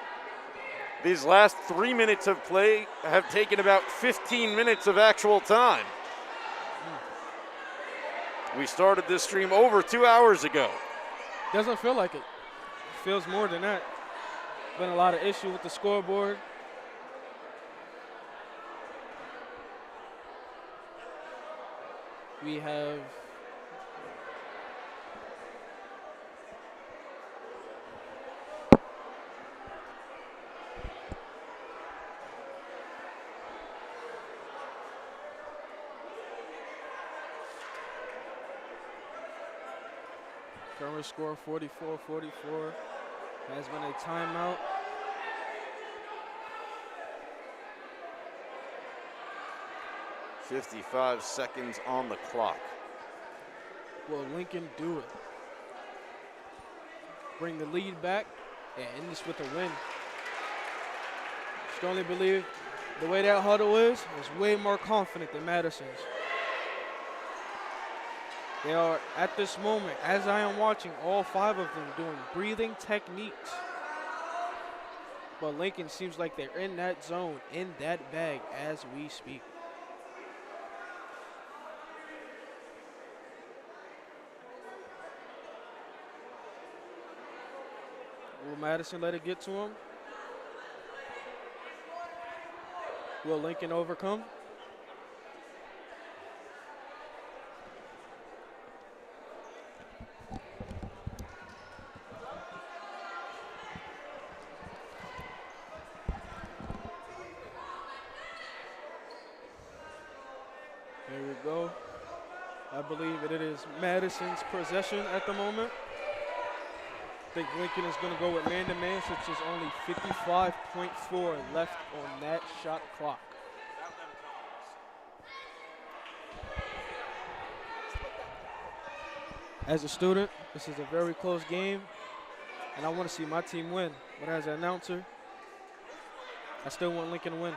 These last 3 minutes of play have taken about 15 minutes of actual time. We started this stream over 2 hours ago. Doesn't feel like it. Feels more than that. Been a lot of issue with the scoreboard. We have current score 44-44. Has been a timeout. .55 seconds on the clock. Will Lincoln do it? Bring the lead back and end this with a win. Strongly believe the way that huddle is way more confident than Madison's. They are, at this moment, as I am watching, all 5 of them doing breathing techniques. But Lincoln seems like they're in that zone, in that bag as we speak. Will Madison let it get to him? Will Lincoln overcome? There we go. I believe that it is Madison's possession at the moment. I think Lincoln is going to go with man-to-man since there's only 55.4 left on that shot clock. As a student, this is a very close game, and I want to see my team win. But as an announcer, I still want Lincoln to win.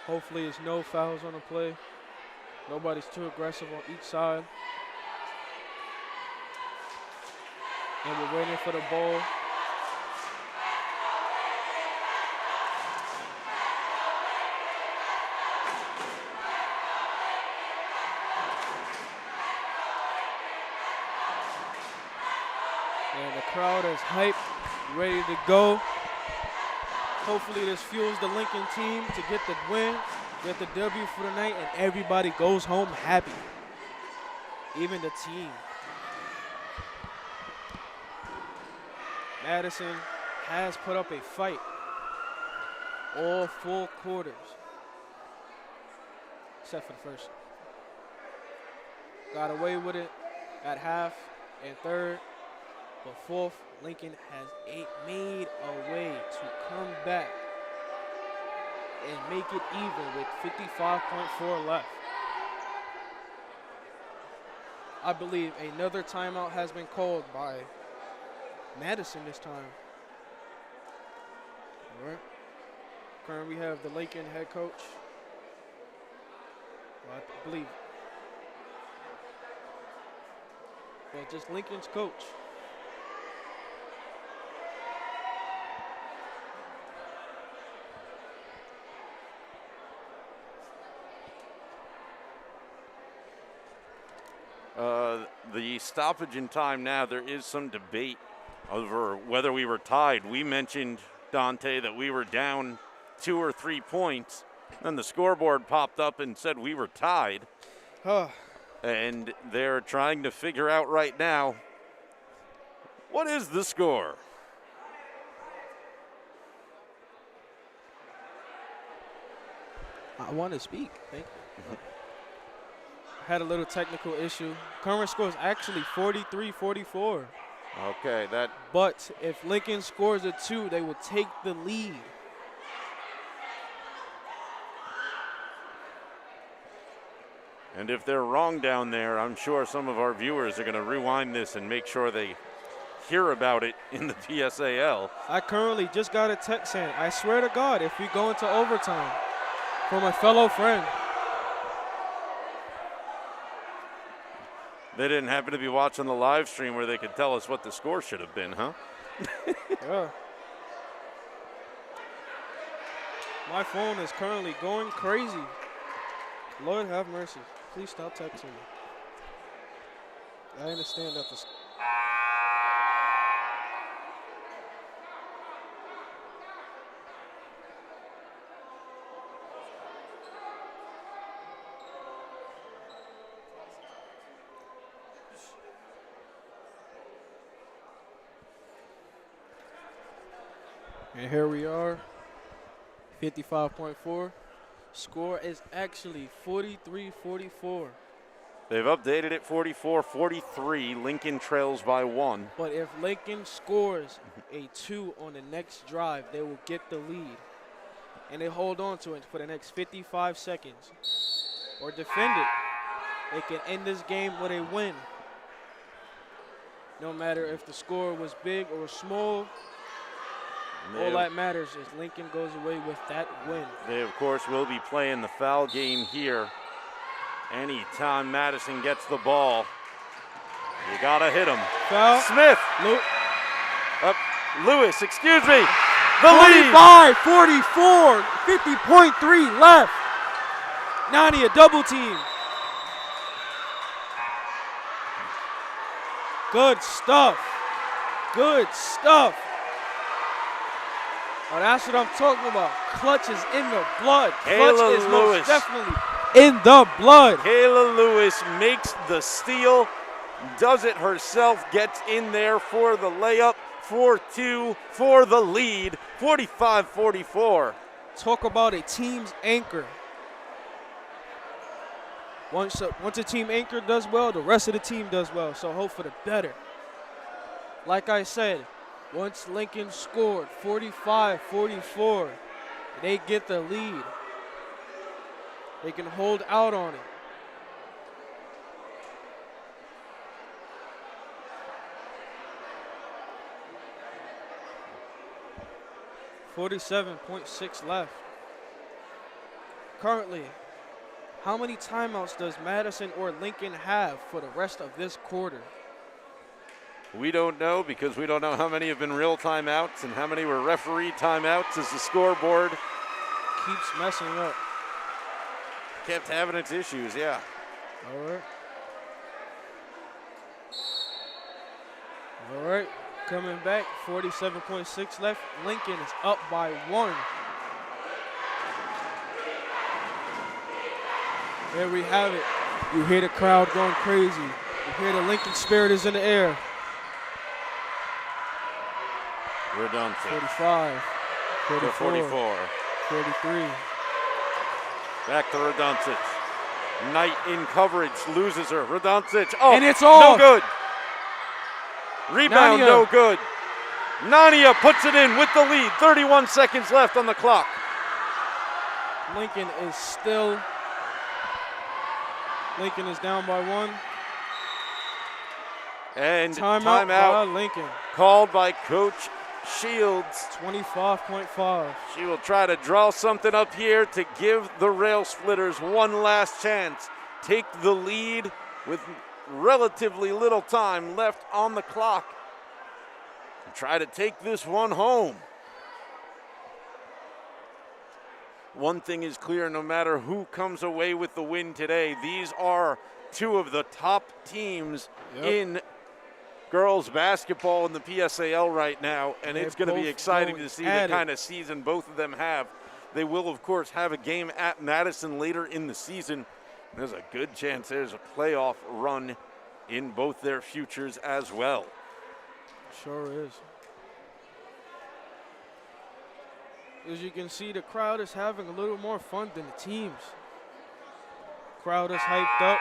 Hopefully there's no fouls on the play. Nobody's too aggressive on each side. And we're waiting for the ball. And the crowd is hyped, ready to go. Hopefully this fuels the Lincoln team to get the win, get the W for the night, and everybody goes home happy. Even the team. Madison has put up a fight all 4 quarters, except for the first. Got away with it at half and third. But fourth, Lincoln has made a way to come back and make it even with 55.4 left. I believe another timeout has been called by Madison this time. All right. Currently we have the Lincoln head coach. Well, I believe. Well, just Lincoln's coach. The stoppage in time now, there is some debate over whether we were tied. We mentioned, Dante, that we were down 2 or 3 points. Then the scoreboard popped up and said we were tied. And they're trying to figure out right now, what is the score? I want to speak. Thank you. Had a little technical issue. Current score is actually 43-44. Okay, that. But if Lincoln scores a 2, they will take the lead. And if they're wrong down there, I'm sure some of our viewers are going to rewind this and make sure they hear about it in the PSAL. I currently just got a text saying, I swear to God, if we go into overtime, from a fellow friend. They didn't happen to be watching the live stream where they could tell us what the score should have been, huh? Yeah. My phone is currently going crazy. Lord have mercy. Please stop texting me. I understand that the And here we are, 55.4. Score is actually 43-44. They've updated it 44-43. Lincoln trails by 1. But if Lincoln scores a 2 on the next drive, they will get the lead. and they hold on to it for the next 55 seconds or defend it, they can end this game with a win. No matter if the score was big or small, all that matters is Lincoln goes away with that win. They, of course, will be playing the foul game here. Anytime Madison gets the ball, you gotta hit him. Foul. Smith. Lewis, excuse me. The 45, 44, 50.3 left. Nani a double team. Good stuff. Good stuff. Oh, that's what I'm talking about. Clutch is in the blood. Clutch is most definitely in the blood. Kayla Lewis makes the steal, does it herself, gets in there for the layup, 4-2 for the lead, 45-44. Talk about a team's anchor. Once a team anchor does well, the rest of the team does well. So hope for the better. Like I said, once Lincoln scored 45-44, they get the lead. They can hold out on it. .6 left. Currently, how many timeouts does Madison or Lincoln have for the rest of this quarter? We don't know, because we don't know how many have been real timeouts and how many were referee timeouts, as the scoreboard keeps messing up. Kept having its issues, yeah. All right. Coming back, 47.6 left. Lincoln is up by 1. There we have it. You hear the crowd going crazy. You hear the Lincoln spirit is in the air. We're done. 45, 44, 43. Back to Radoncic. Knight in coverage, loses her. Radoncic, oh, and it's off. No good. Rebound, Nania. no good. Nania puts it in with the lead. 31 seconds left on the clock. Lincoln is down by 1. And timeout by Lincoln. Called by Coach Shields. 25.5. She will try to draw something up here to give the Rail Splitters one last chance. Take the lead with relatively little time left on the clock. And try to take this one home. One thing is clear, no matter who comes away with the win today, these are two of the top teams in girls basketball in the PSAL right now, and it's going to be exciting to see the kind of season both of them have. They will, of course, have a game at Madison later in the season. There's a good chance there's a playoff run in both their futures as well. Sure is. As you can see, the crowd is having a little more fun than the teams. Crowd is hyped up.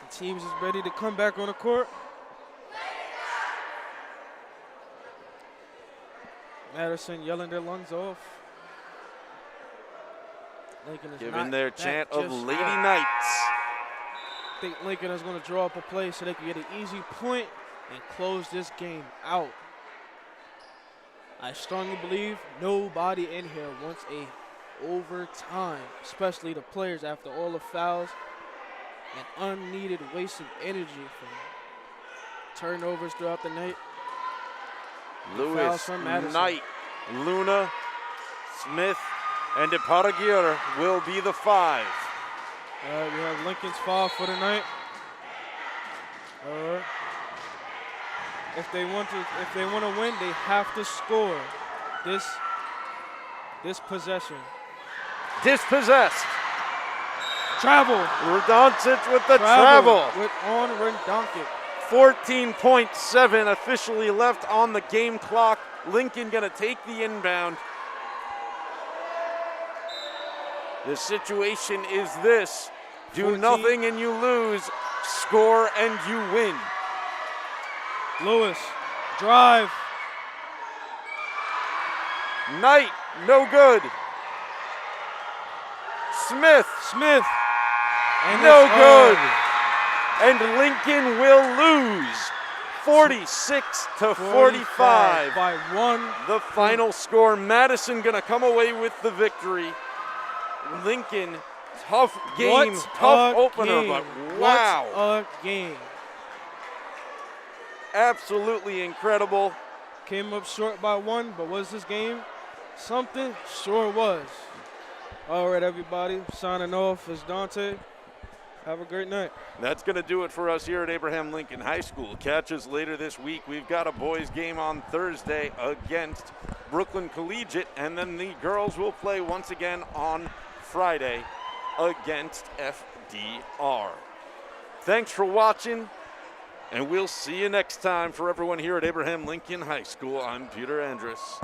The teams is ready to come back on the court. Madison yelling their lungs off. Lincoln is giving their chant of Lady Knights. I think Lincoln is going to draw up a play so they can get an easy point and close this game out. I strongly believe nobody in here wants a overtime, especially the players after all the fouls and unneeded waste of energy from turnovers throughout the night. Lewis, Knight, Luna, Smith, and DeParaguirre will be the 5. All right, we have Lincoln's 5 for the night. All right. If they want to win, they have to score this possession. Dispossessed. Travel. Radoncic with the travel. With on Radoncic. 14.7 officially left on the game clock. Lincoln gonna take the inbound. The situation is this: do 14. Nothing and you lose, score and you win. Lewis, drive. Knight No good. Smith. And No it's good. on. And Lincoln will lose 46 to 45. By 1. The final score. Madison going to come away with the victory. Lincoln, tough game, tough opener, game. but wow. What a game. Absolutely incredible. Came up short by 1, but was this game something? Sure was. All right, everybody. Signing off is Dante. Have a great night. That's going to do it for us here at Abraham Lincoln High School. Catch us later this week. We've got a boys game on Thursday against Brooklyn Collegiate, and then the girls will play once again on Friday against FDR. Thanks for watching, and we'll see you next time. For everyone here at Abraham Lincoln High School, I'm Peter Andrus.